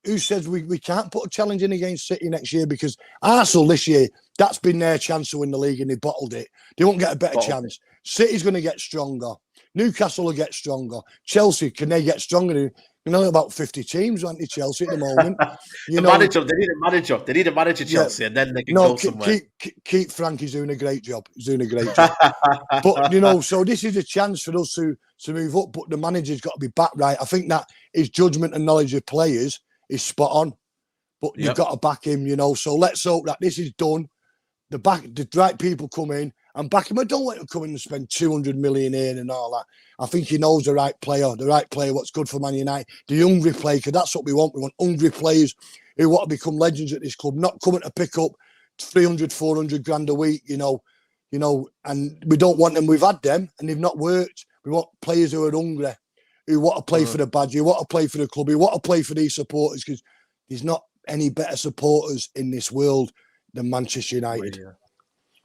who says we can't put a challenge in against City next year? Because Arsenal this year, that's been their chance to win the league and they bottled it. They won't get a better chance. City's going to get stronger. Newcastle will get stronger. Chelsea, can they get stronger? You know, about 50 teams, aren't they, Chelsea, at the moment? They need a manager. They need a manager, Chelsea, and then they can go somewhere. Keep Frankie's doing a great job. He's doing a great job. But, you know, so this is a chance for us to move up, but the manager's got to be back right. I think that his judgment and knowledge of players is spot on. But you've got to back him, you know. So let's hope that this is done. The right people come in and back him. I don't want to come in and spend 200 million in and all that. I think he knows the right player, what's good for Man United, the hungry player, because that's what we want. We want hungry players who want to become legends at this club, not coming to pick up 300, 400 grand a week, you know, and we don't want them. We've had them and they've not worked. We want players who are hungry, who want to play for the badge, who want to play for the club, who want to play for these supporters, because there's not any better supporters in this world than Manchester United. Yeah.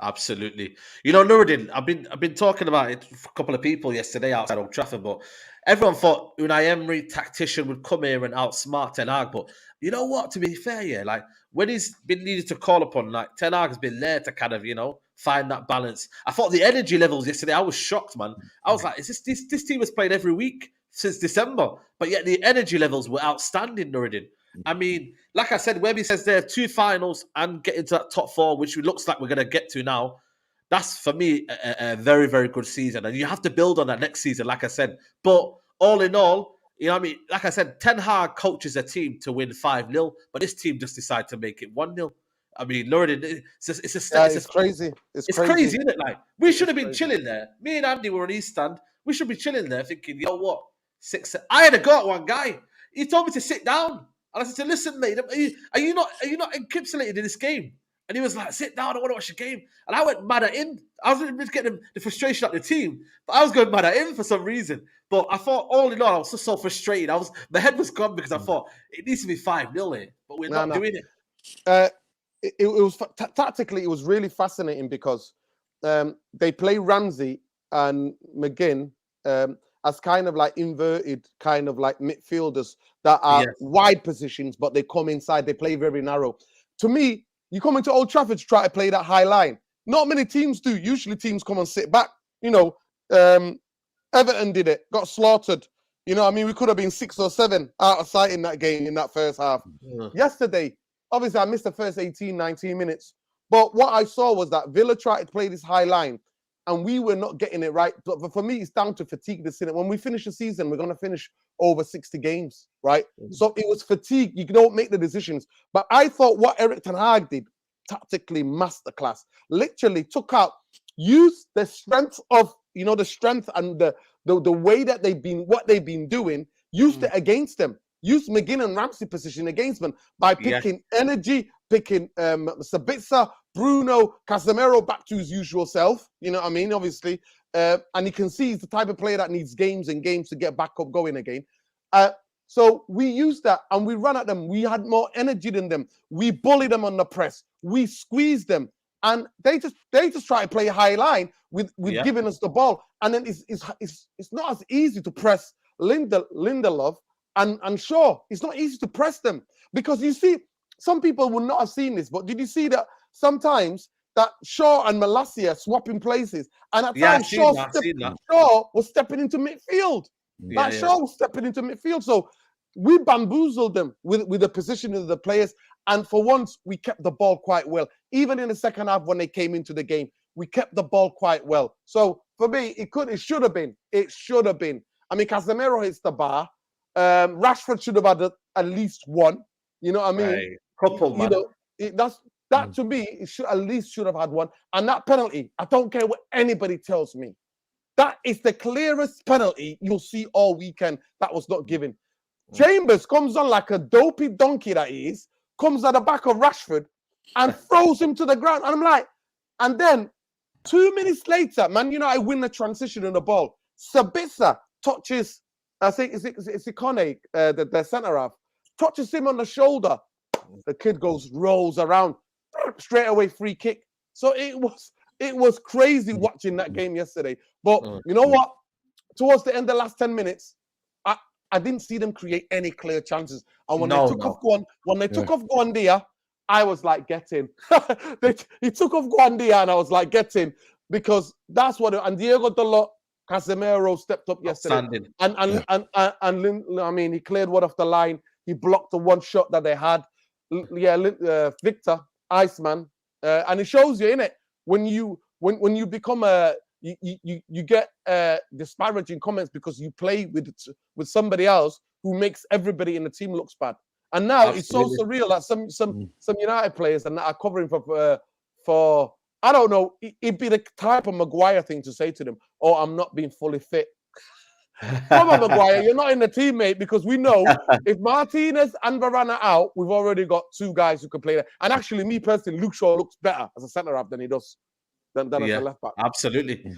Absolutely. You know, Nuradin, I've been talking about it for a couple of people yesterday outside Old Trafford, but everyone thought Unai Emery, tactician, would come here and outsmart Ten Hag. But you know what? To be fair, like when he's been needed to call upon, like Ten Hag has been there to kind of, you know, find that balance. I thought the energy levels yesterday, I was shocked, man. I was like, is this team has played every week since December, but yet the energy levels were outstanding, Nuradin. I mean, like I said, Webby says there 2 finals and get into that top 4, which it looks like we're going to get to now. That's, for me, a very, very good season. And you have to build on that next season, like I said. But all in all, you know what I mean? Like I said, Ten Hag coaches a team to win 5-0, but this team just decided to make it 1-0. I mean, Nuradin, it's crazy. It's crazy, isn't it? Like, we should have been chilling there. Me and Andy were on East Stand. We should be chilling there thinking, yo, what? 6. I had a go at one guy. He told me to sit down. And I said, listen, mate, are you not encapsulated in this game? And he was like, sit down, I want to watch the game. And I went mad at him. I was getting the frustration at the team, but I was going mad at him for some reason. But I thought, all in all, I was just so frustrated. My head was gone because I thought, it needs to be 5-0 here, but we're not doing it. It was tactically, it was really fascinating because they play Ramsey and McGinn as kind of like inverted, kind of like midfielders that are wide positions, but they come inside. They play very narrow. To me, you come into Old Trafford to try to play that high line. Not many teams do. Usually teams come and sit back. You know, Everton did it, got slaughtered. You know, I mean, we could have been 6 or 7 out of sight in that game in that first half. Yesterday, obviously, I missed the first 18, 19 minutes. But what I saw was that Villa tried to play this high line, and we were not getting it right. But for me, it's down to fatigue this season. When we finish the season, we're going to finish over 60 games, right? So it was fatigue. You don't make the decisions. But I thought what Erik ten Hag did, tactically masterclass, literally used the strength of, you know, the strength and the way that they've been doing, used it against them. Used McGinn and Ramsey position against them by picking energy, picking Sabitzer, Bruno, Casemiro back to his usual self. You know what I mean? Obviously. And you can see he's the type of player that needs games and games to get back up going again. So we used that and we ran at them. We had more energy than them. We bullied them on the press. We squeezed them. and they just try to play a high line with giving us the ball, and then it's not as easy to press Lindelof and Shaw. It's not easy to press them because you see, some people would not have seen this, but did you see that sometimes that Shaw and Malacia swapping places, and at times Shaw was stepping into midfield. Shaw was stepping into midfield, so we bamboozled them with the position of the players. And for once, we kept the ball quite well. Even in the second half, when they came into the game, we kept the ball quite well. So for me, it should have been. It should have been. I mean, Casemiro hits the bar. Rashford should have had at least one. You know what I mean? Couple, man. You know, that to me, it should have had one. And that penalty, I don't care what anybody tells me. That is the clearest penalty you'll see all weekend that was not given. Chambers comes on like a dopey donkey that he is, comes at the back of Rashford and throws him to the ground. And I'm like, and then 2 minutes later, Man United win the transition on the ball. Sabitzer touches, I think, is it Kone, the centre half, touches him on the shoulder. The kid rolls around, straight away free kick. So it was crazy watching that game yesterday. But you know what? Towards the end of the last 10 minutes, I didn't see them create any clear chances. And when they took off Guandia, I was like, get in. He took off Guandia and I was like, get in. Because that's what and Diego Dalot, Casemiro stepped up yesterday. And he cleared one off the line. He blocked the one shot that they had. Victor, Iceman. And it shows you, innit? When you become you get disparaging comments because you play with somebody else who makes everybody in the team looks bad. And now it's so surreal that some United players and that are covering for I don't know, it'd be the type of Maguire thing to say to them, "Oh, I'm not being fully fit." Come on, Maguire, you're not in the team, mate, because we know if Martinez and Varane are out, we've already got two guys who can play there. And actually, me personally, Luke Shaw looks better as a centre half than he does than as a left back. Absolutely.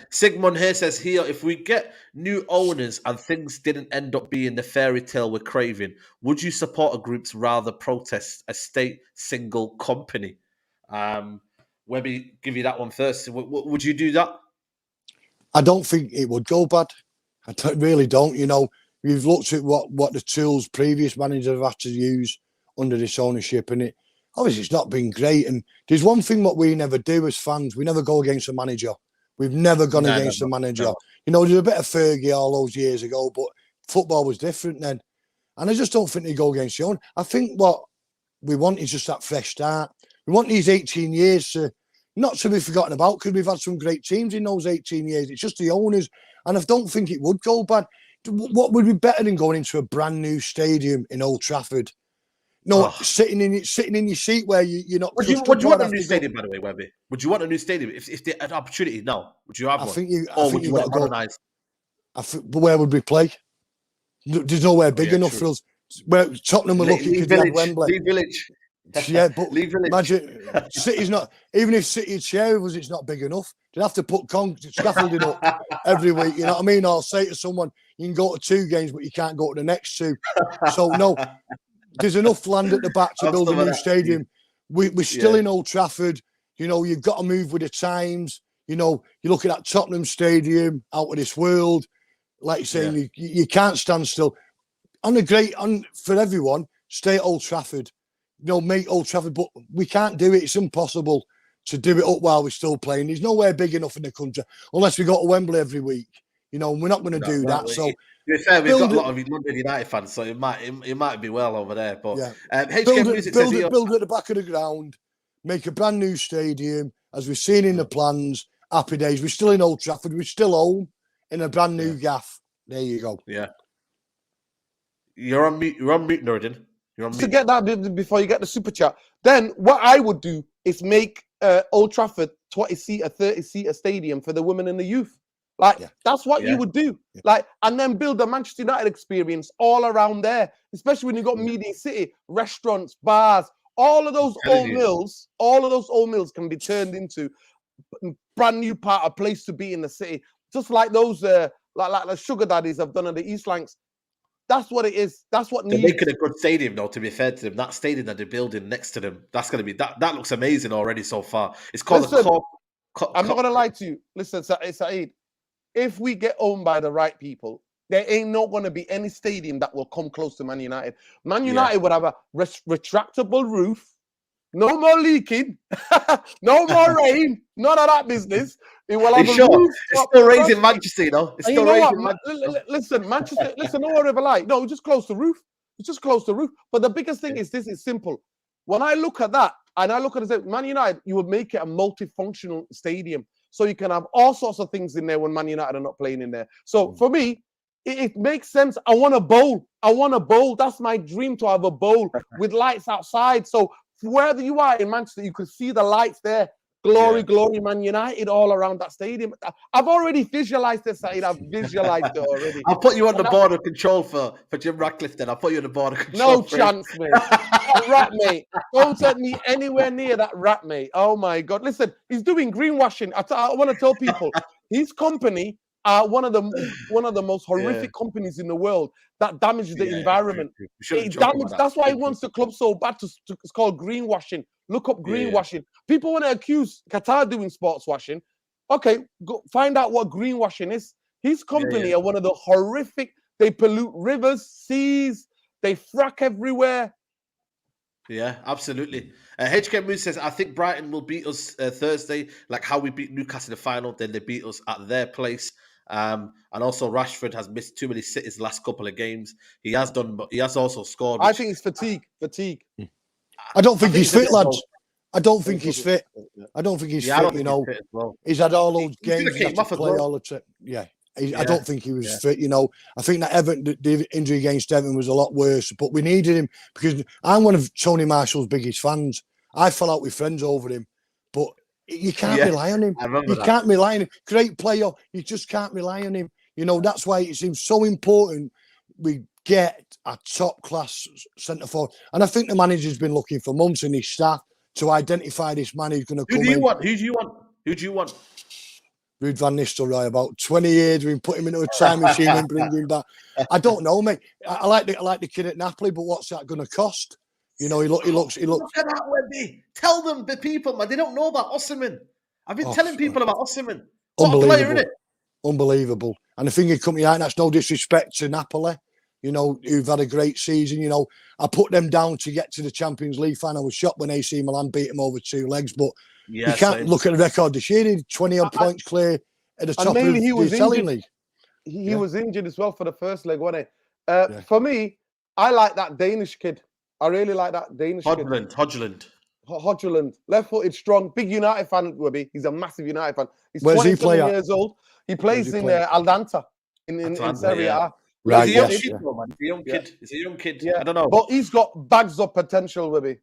Sigmund here says here, if we get new owners and things didn't end up being the fairy tale we're craving, would you support a group's rather protest a state single company? Webby, give you that one first. Would you do that? I don't think it would go bad. I really don't. You know, we've looked at what the tools previous managers have had to use under this ownership, and obviously it's not been great. And there's one thing what we never do as fans: we never go against a manager. We've never gone against a manager. No. You know, there's a bit of Fergie all those years ago, but football was different then. And I just don't think they go against the owner. I think what we want is just that fresh start. We want these 18 years not to be forgotten about, because we've had some great teams in those 18 years. It's just the owners. And I don't think it would go bad. What would be better than going into a brand new stadium in Old Trafford? No, sitting in your seat where you're not. Would you want a new stadium, by the way, Webby? Would you want a new stadium if they had an opportunity now? Would you have one? I think you got to modernize. But where would we play? There's nowhere big enough for us. Where Tottenham were looking, because they had Wembley. League Village. Yeah, but imagine City's not. Even if City would share with us, it's not big enough. They'd have to put scaffolding up every week. You know what I mean? Or say to someone, you can go to 2 games, but you can't go to the next 2. So no, there's enough land at the back to build a new stadium. We're still in Old Trafford. You know, you've got to move with the times. You know, you look at that Tottenham stadium, out of this world. Like you're saying, you can't stand still. For everyone, stay at Old Trafford. You know, make Old Trafford, but we can't do it. It's impossible to do it up while we're still playing. There's nowhere big enough in the country, unless we go to Wembley every week. You know, and we're not going to do that. So, to be fair, we've got a lot of London United fans, so it might be well over there. But build it at the back of the ground, make a brand new stadium, as we've seen in the plans. Happy days. We're still in Old Trafford. We're still home in a brand new gaff. There you go. Yeah. You're on mute, Nuradin. To get that before you get the super chat, then what I would do is make Old Trafford 20-seater, 30-seater stadium for the women and the youth. That's what you would do. And then build a Manchester United experience all around there, especially when you got Media City, restaurants, bars, all of those old mills can be turned into brand new part of place to be in the city. Just like those like the sugar daddies have done in the East Lancs. That's what it is. That's what They're needs. making a good stadium, though. To be fair to them, that stadium that they're building next to them, that's going to be that looks amazing already so far. It's called Listen, I'm not the. gonna lie to you. Listen, Saeed, if we get owned by the right people, there ain't not going to be any stadium that will come close to Man United. Man United would have a retractable roof, no more leaking, no more rain, none of that business. It will have a roof. It's still raising Manchester, you know. It's and still you know raising what? Manchester. Listen, Manchester, listen, don't worry about like. No, just close the roof. It's just close the roof. But the biggest thing is this is simple. When I look at that, and I look at it, Man United, you would make it a multifunctional stadium. So you can have all sorts of things in there when Man United are not playing in there. So for me, it makes sense. I want a bowl. I want a bowl. That's my dream, to have a bowl with lights outside. So wherever you are in Manchester, you can see the lights there. Glory, glory, Man United all around that stadium. I've already visualized this, Saeed. I've visualized it already. I'll put you on the board of control for Jim Ratcliffe then. I'll put you on the board of control. No chance, mate. That rat, mate. Don't take me anywhere near that rat, mate. Oh, my God. Listen, he's doing greenwashing. I want to tell people, his company are one of the most horrific companies in the world that damages the environment. That's why he wants the club so bad. It's called greenwashing. Look up greenwashing. People want to accuse Qatar doing sports washing. Okay, go find out what greenwashing is. His company are one of the horrific. They pollute rivers, seas. They frack everywhere. Yeah, absolutely. HK Moose says, I think Brighton will beat us Thursday, like how we beat Newcastle in the final. Then they beat us at their place. And also Rashford has missed too many City's last couple of games. He has done, but he has also scored. I think it's fatigue. I don't think he's fit, lads. I don't think he's fit. I don't think he's fit. You know, he's had all those games he had to play all the time. Yeah. I don't think he was fit. You know, I think that the injury against Everton was a lot worse. But we needed him because I'm one of Tony Marshall's biggest fans. I fell out with friends over him, but you can't rely on him. You can't rely on him. Great player, you just can't rely on him. You know, that's why it seems so important we get a top-class centre-forward. And I think the manager's been looking for months in his staff to identify this man who's going to come in. Who do you want? Ruud van Nistelrooy, about 20 years, we put him into a time machine and bring him back. I don't know, mate. I like the kid at Napoli, but what's that going to cost? You know, he looks. Look at that, Webby. Tell them, the people, man. They don't know about Osimhen. I've been telling people about Osimhen. What a player, isn't it? Unbelievable. And the thing he come behind, that's no disrespect to Napoli, you know, who've had a great season. You know, I put them down to get to the Champions League final. I was shocked when AC Milan beat them over 2 legs, but you can't look at the record this year. 20-odd points clear at the top of the Italian league. He was injured as well for the first leg, wasn't he? For me, I like that Danish kid. I really like that Danish kid. Hodgland, left-footed, strong, big United fan. Webby, he's a massive United fan. He's 27 years old. He plays in Aldanta in Serie A. Right, He's a young kid. He's a young kid. I don't know, but he's got bags of potential, Webby.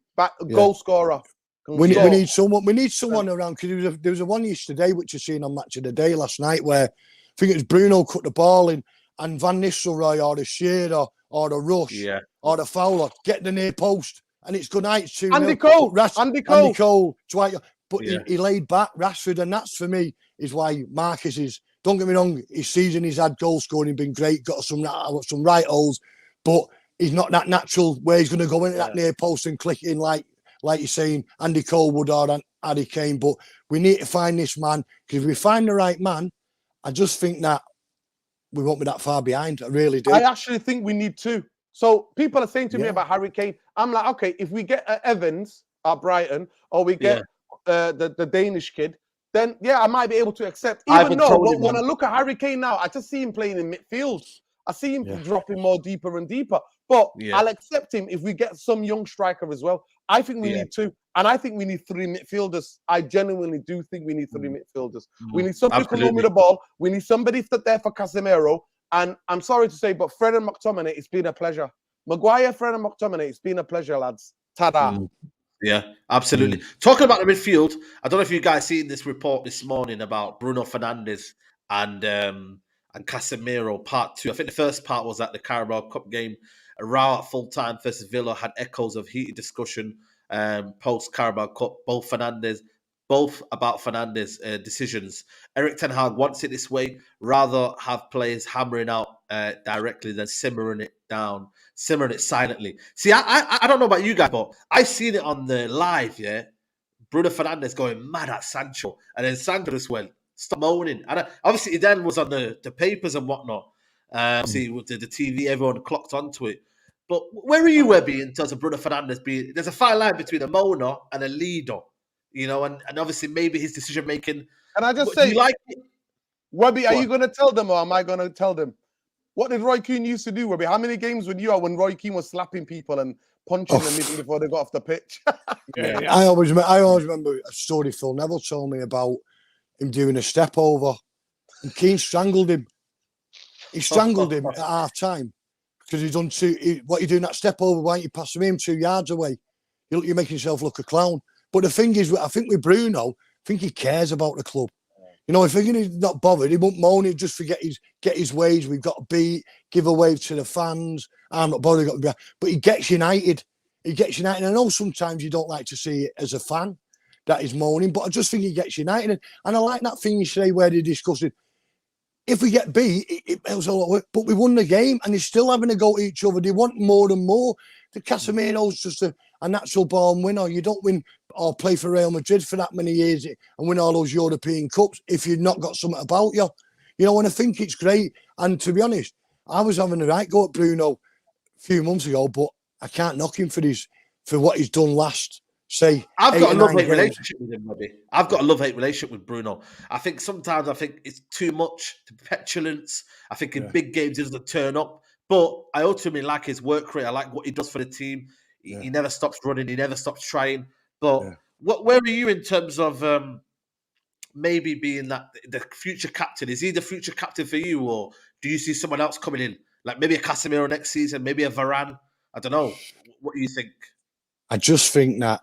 Goal scorer. We need someone. We need someone around, because there was a one yesterday which I seen on Match of the Day last night where I think it was Bruno cut the ball in and Van Nistelrooy or the Shearer or the Rush or the Fowler get the near post and it's good night. Andy Cole, Dwight, but he laid back Rashford, and that's for me is why Marcus is. Don't get me wrong, his season he's had goal scoring, been great, got some right holes, but he's not that natural where he's going to go into that near post and click in like you're saying Andy Cole would or Harry Kane. But we need to find this man, because if we find the right man, I just think that we won't be that far behind. I really do. I actually think we need two. So people are saying to me about Harry Kane. I'm like, okay, if we get Evans at Brighton or we get the Danish kid, then I might be able to accept. Even though when I look at Harry Kane now, I just see him playing in midfield. I see him dropping more deeper and deeper. But I'll accept him if we get some young striker as well. I think we need two. And I think we need 3 midfielders. I genuinely do think we need 3 midfielders. We need somebody to come home with the ball. We need somebody there for Casemiro. And I'm sorry to say, but Fred and McTominay, it's been a pleasure. Maguire, Fred and McTominay, it's been a pleasure, lads. Ta-da. Yeah, absolutely. Talking about the midfield, I don't know if you guys seen this report this morning about Bruno Fernandes and Casemiro part 2. I think the first part was at the Carabao Cup game. A row at full time versus Villa had echoes of heated discussion post Carabao Cup. Both about Fernandes' decisions. Eric Ten Hag wants it this way, rather have players hammering out directly than simmering it down, simmering it silently. See, I don't know about you guys, but I seen it on the live. Yeah, Bruno Fernandes going mad at Sancho, and then Sancho just went, "Stop moaning." And obviously, it then was on the papers and whatnot. Obviously, with the TV, everyone clocked onto it. But where are you, Webby, in terms of Bruno Fernandes being? There's a fine line between a moaner and a leader, you know, and obviously maybe his decision making. And I just Do say, you like it? Webby, are you going to tell them, or am I going to tell them? What did Roy Keane used to do, Webby? How many games were you at when Roy Keane was slapping people and punching them even before they got off the pitch? I always remember a story Phil Neville told me about him doing a step over, and Keane strangled him. He strangled him at half time because he's done what you doing that step over? Why don't you pass him 2 yards away? You're making yourself look a clown. But the thing is, I think with Bruno, I think he cares about the club. You know, if he's not bothered, he won't moan. He'll just get his wage. We've got to beat, give a wave to the fans. I'm not bothered. But he gets United. He gets United. I know sometimes you don't like to see it as a fan that is moaning, but I just think he gets United. And I like that thing you say where they discuss it. If we get beat, it helps a lot. But we won the game, and they're still having to go at each other. They want more and more. The Casemiro's just a natural born winner. You don't win or play for Real Madrid for that many years and win all those European Cups if you've not got something about you. You know, and I think it's great. And to be honest, I was having a right go at Bruno a few months ago, but I can't knock him for what he's done last, say, I've got a love-hate relationship with him, Robbie. I've got a love-hate relationship with Bruno. I think sometimes it's too much petulance. I think in big games he doesn't turn up. But I ultimately like his work rate. I like what he does for the team. He never stops running. He never stops trying. But where are you in terms of maybe being the future captain? Is he the future captain for you, or do you see someone else coming in? Like maybe a Casemiro next season, maybe a Varane? I don't know. What do you think? I just think that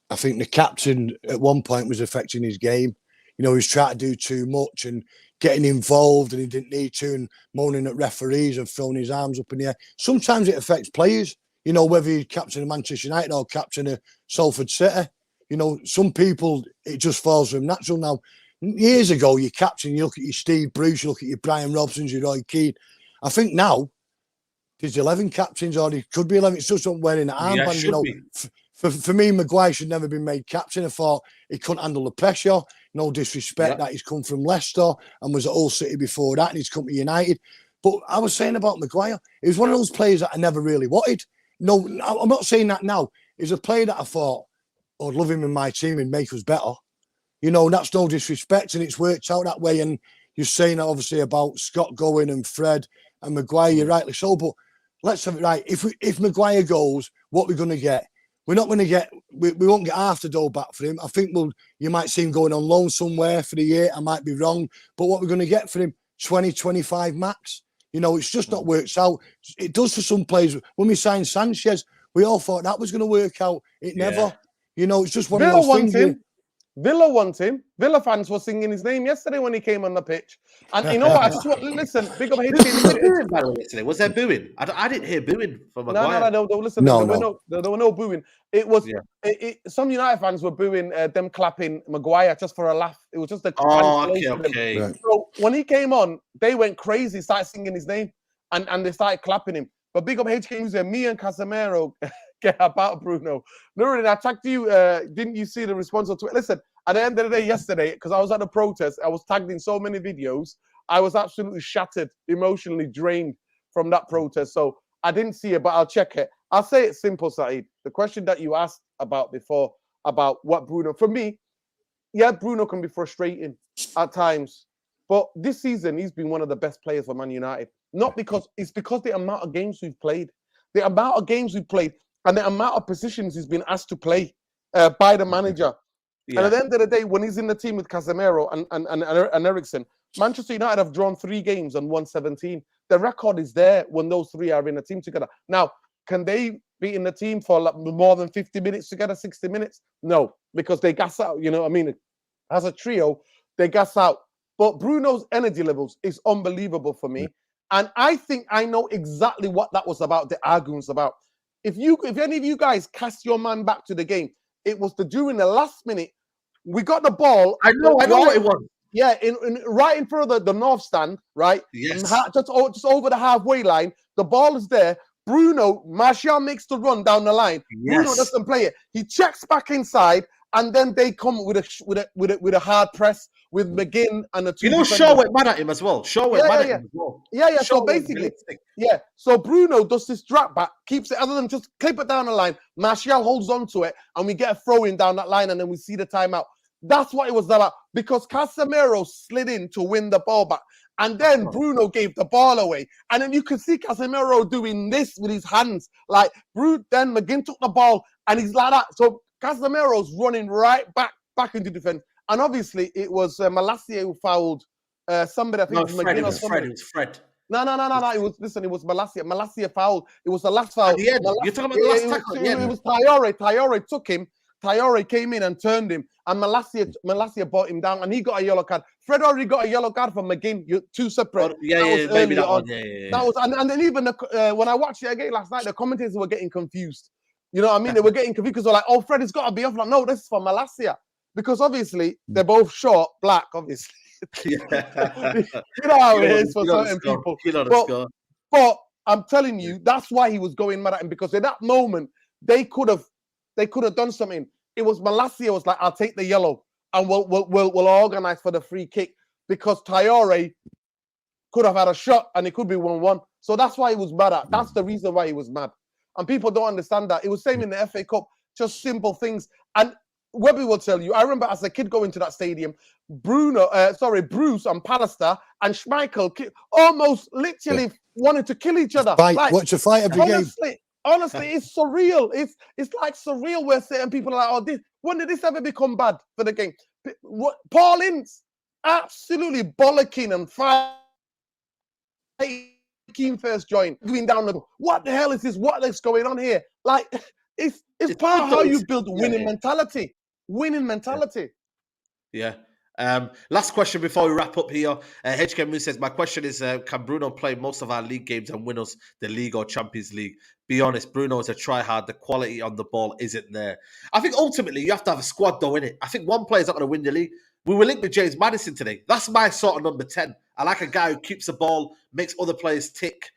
the captain at one point was affecting his game. You know, he was trying to do too much and getting involved, and he didn't need to, and moaning at referees and throwing his arms up in the air. Sometimes it affects players. You know, whether you're captain of Manchester United or captain of Salford City. You know, some people, it just falls from natural. Now, years ago, your captain, you look at your Steve Bruce, you look at your Brian Robsons, your Roy Keane. I think now, there's 11 captains, or there could be 11. It's just not wearing an armband. You know, for me, Maguire should never been made captain. I thought he couldn't handle the pressure. No disrespect that he's come from Leicester and was at Hull City before that, and he's come to United. But I was saying about Maguire, he was one of those players that I never really wanted. No, I'm not saying that now. He's a player that I thought, I'd love him in my team and make us better. You know, that's no disrespect, and it's worked out that way. And you're saying that obviously about Scott going and Fred and Maguire, you're rightly so. But let's have it right. If Maguire goes, what we're going to get? We're not going to get. We won't get half the dough back for him. I think you might see him going on loan somewhere for the year. I might be wrong, but what we're going to get for him, 20, 25 max. You know, it's just not worked out. It does for some players. When we signed Sanchez, we all thought that was going to work out. It never. You know, it's just one of those things. Villa wants him. Villa fans were singing his name yesterday when he came on the pitch. And you know what? I just want listen. Big up yesterday. Was there booing? I didn't hear booing from Maguire. No. Listen, there were no booing. It was some United fans were booing them clapping Maguire just for a laugh. It was just a okay. Right. So when he came on, they went crazy, started singing his name, and they started clapping him. But big up HK was there. Me and Casemiro get about Bruno. Nuradin, I tagged you. Didn't you see the response on Twitter? Listen, at the end of the day yesterday, because I was at a protest, I was tagged in so many videos. I was absolutely shattered, emotionally drained from that protest. So I didn't see it, but I'll check it. I'll say it simple, Saeed. The question that you asked about before, about what Bruno, for me, Bruno can be frustrating at times. But this season, he's been one of the best players for Man United. Not because it's because the amount of games we've played. The amount of games we've played and the amount of positions he's been asked to play by the manager. Yeah. And at the end of the day, when he's in the team with Casemiro and Eriksen, Manchester United have drawn 3 games and won 17. The record is there when those 3 are in a team together. Now, can they be in the team for like more than 50 minutes together, 60 minutes? No, because they gas out. You know what I mean? As a trio, they gas out. But Bruno's energy levels is unbelievable for me. And I think I know exactly what that was about, the arguments about. If any of you guys cast your man back to the game, it was during the last minute, we got the ball. I know what it was. Yeah, right in front of the north stand, right? Yes. Just over the halfway line. The ball is there. Bruno, Martial makes the run down the line. Yes. Bruno doesn't play it. He checks back inside, and then they come with a hard press with McGinn and the two. You know, Shaw went mad at him as well. Shaw went mad at him as well. Yeah. So basically, so Bruno does this drop back, keeps it, other than just clip it down the line. Martial holds on to it, and we get a throw in down that line, and then we see the timeout. That's what it was about, because Casemiro slid in to win the ball back. And then Bruno gave the ball away. And then you can see Casemiro doing this with his hands. Like, then McGinn took the ball, and he's like that. So Casemiro's running right back into defense. And obviously, it was Malacia who fouled somebody. I think it was McGinn or somebody. It was Fred. No. It was Malacia. Malacia fouled. It was the last foul. You're talking about the last tackle at the end. It was Traore. Traore took him. Traore came in and turned him, and Malacia brought him down, and he got a yellow card. Fred already got a yellow card from McGinn. You're two separate. Maybe that one. That was, and then even when I watched it again last night, the commentators were getting confused. You know what I mean? They were getting confused because they're like, "Oh, Fred has got to be off." Like, no, this is for Malacia, because obviously they're both short, black, obviously. You know how it is for certain people. But I'm telling you, that's why he was going mad at him, because in that moment they could have done something. It was Malacia was like, "I'll take the yellow, and we'll organize for the free kick," because Traore could have had a shot and it could be 1-1. So that's why he was mad at. That's the reason why he was mad. And people don't understand that. It was same in the FA Cup, just simple things. And Webby will tell you, I remember as a kid going to that stadium, Bruce and Pallister and Schmeichel almost literally wanted to kill each other. Watch a fight every game. Honestly, it's surreal. It's like surreal where certain people are like, "Oh, when did this ever become bad for the game?" Paul Ince absolutely bollocking and fighting first join, going down the. What the hell is this? What is going on here? Like, it's part of how you build winning mentality. Winning mentality. Yeah. Last question before we wrap up here. HK Moose says, my question is, can Bruno play most of our league games and win us the league or Champions League? Be honest, Bruno is a try-hard. The quality on the ball isn't there. I think ultimately you have to have a squad though, innit? I think one player's not going to win the league. We were linked with James Maddison today. That's my sort of number 10. I like a guy who keeps the ball, makes other players tick.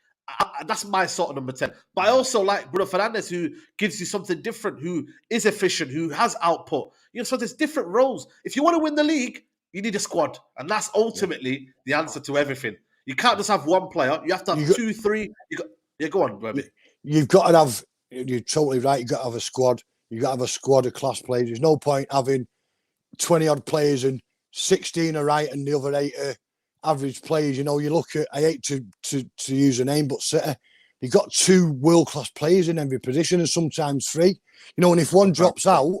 That's my sort of number 10. But I also like Bruno Fernandes, who gives you something different, who is efficient, who has output. You know, so there's different roles. If you want to win the league, you need a squad. And that's ultimately the answer to everything. You can't just have one player. You have to have 2, 3. Go on, Webby. You've got to have, you're totally right, you've got to have a squad. You've got to have a squad of class players. There's no point having 20-odd players and 16 are right and the other 8 are average players. You know, you look at, I hate to use a name, but City, you've got 2 world-class players in every position and sometimes 3. You know, and if one drops out,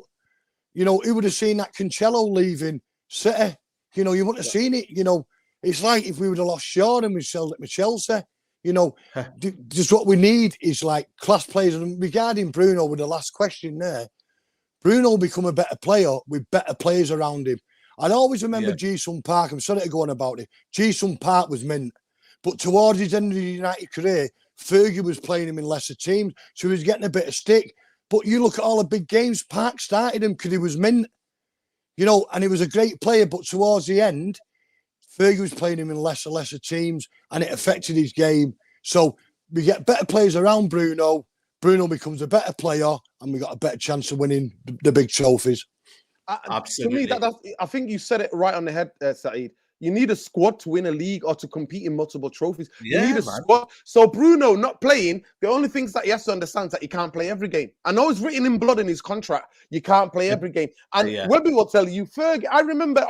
you know, who would have seen that Cancelo leaving City? You know, you wouldn't have seen it. You know, it's like if we would have lost Shaw and we sold it to Chelsea. You know, just what we need is like class players. And regarding Bruno, with the last question there, Bruno will become a better player with better players around him. I'd always remember Ji-Sung Park. I'm sorry to go on about it. Ji-Sung Park was mint. But towards his end of the United career, Fergie was playing him in lesser teams. So he was getting a bit of stick. But you look at all the big games, Park started him because he was mint. You know, and he was a great player. But towards the end, Fergie was playing him in lesser teams, and it affected his game. So we get better players around Bruno. Bruno becomes a better player, and we got a better chance of winning the big trophies. Absolutely. To me, I think you said it right on the head, Saeed. You need a squad to win a league or to compete in multiple trophies. You need a squad. So Bruno not playing, the only things that he has to understand is that he can't play every game. I know it's written in blood in his contract. You can't play every game. And Webby will tell you, Fergie, I remember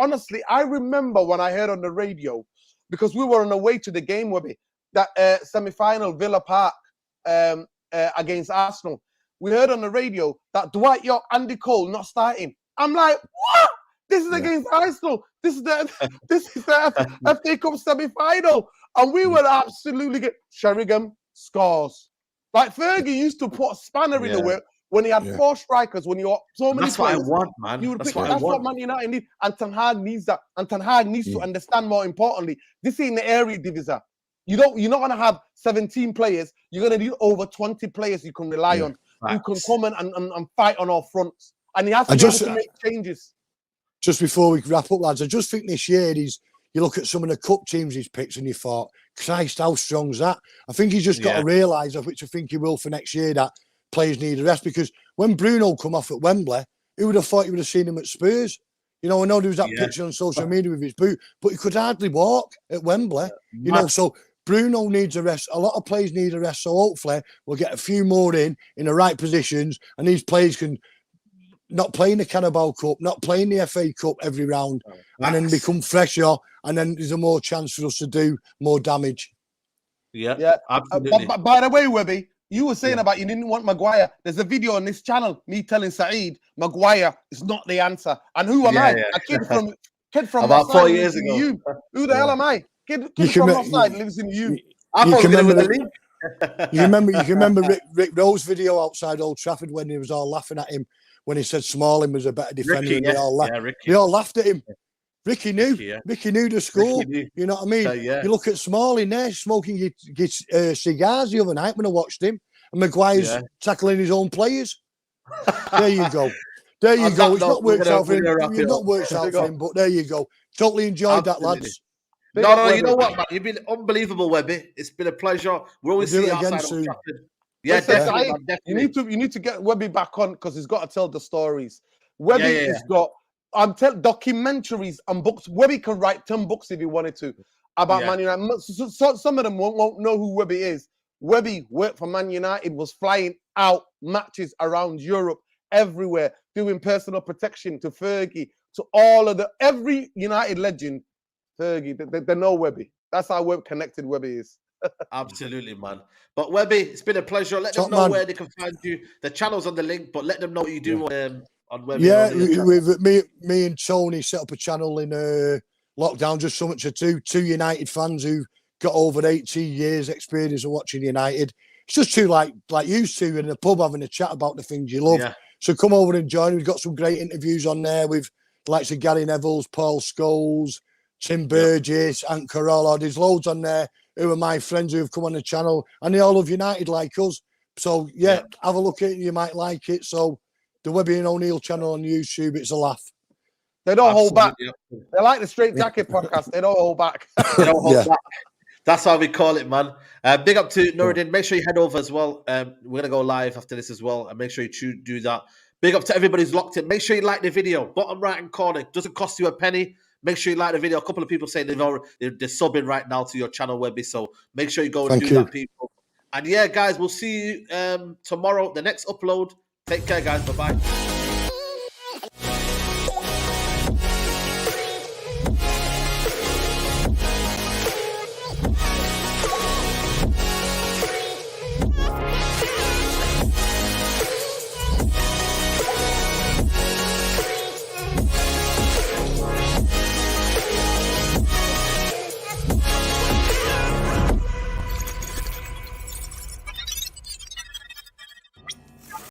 when I heard on the radio, because we were on the way to the game, Webby, that semi-final Villa Park against Arsenal. We heard on the radio that Dwight York, Andy Cole not starting. I'm like, what? This is against Arsenal. This is the FA Cup semi-final. And we were absolutely good. Sheringham scores. Like Fergie used to put a spanner in the work when he had 4 strikers, when you got so many players. What I want, man. That's what Man United need. And Ten Hag needs that. And Ten Hag needs to understand, more importantly, this ain't the area division. You're not going to have 17 players. You're going to need over 20 players you can rely on, who can come and fight on all fronts. And he has to be able to make changes. just before we wrap up, lads, I just think this year you look at some of the cup teams he's picked and you thought, Christ, how strong's that? I think he's just got to realise, of which I think he will for next year, that players need a rest. Because when Bruno come off at Wembley, who would have thought you would have seen him at Spurs? You know, I know there was that picture on social media with his boot, but he could hardly walk at Wembley. You know, so Bruno needs a rest. A lot of players need a rest. So hopefully we'll get a few more in the right positions, and these players can not play in the Carabao Cup, not play in the FA Cup every round, and then become fresher, and then there's a more chance for us to do more damage. Yeah, absolutely. By the way, Webby, you were saying about you didn't want Maguire. There's a video on this channel, me telling Saeed, Maguire is not the answer. And who am I? A kid from about 4 years ago. You. Who the hell am I? Kid from offside lives in you. I thought we were the league. You remember Rick Rowe's video outside Old Trafford when he was all laughing at him when he said Smalling was a better defender. Ricky, and they all laughed at him. Ricky knew. Ricky knew the score. You know what I mean? You look at Smalling there smoking cigars the other night when I watched him, and Maguire's tackling his own players. There you go. There you go. It's not worked out for him. It's not worked out for him, but there you go. Totally enjoyed that, lads. No, you know what, man? You've been unbelievable, Webby. It's been a pleasure. We'll always see you outside of Trafford. Yeah, definitely. You need to get Webby back on because he's got to tell the stories. Webby has got documentaries and books. Webby can write 10 books if he wanted to about Man United. So some of them won't know who Webby is. Webby worked for Man United, was flying out matches around Europe, everywhere, doing personal protection to Fergie, to every United legend. Fergie, they know Webby. That's how connected Webby is. Absolutely, man. But Webby, it's been a pleasure. Let them know where they can find you. The channel's on the link, but let them know what you do on Webby. Yeah, with me and Tony set up a channel in lockdown, just so much to two United fans who got over 18 years experience of watching United. It's just two like you two in the pub having a chat about the things you love. Yeah. So come over and join. We've got some great interviews on there with the likes of Gary Neville's, Paul Scholes, Tim Burgess, Ant Corolla. There's loads on there who are my friends who have come on the channel, and they all love United like us. So, have a look at it. You might like it. So, the Webby and O'Neill channel on YouTube, it's a laugh. They don't hold back. They like the Straightjacket podcast. They don't hold back. They don't hold back. That's how we call it, man. Big up to Nuradin. Make sure you head over as well. We're going to go live after this as well, and make sure you do that. Big up to everybody who's locked in. Make sure you like the video. Bottom right-hand corner. It doesn't cost you a penny. Make sure you like the video. A couple of people say they're subbing right now to your channel, Webby. So make sure you go and do that, people. And guys, we'll see you tomorrow, the next upload. Take care, guys. Bye-bye.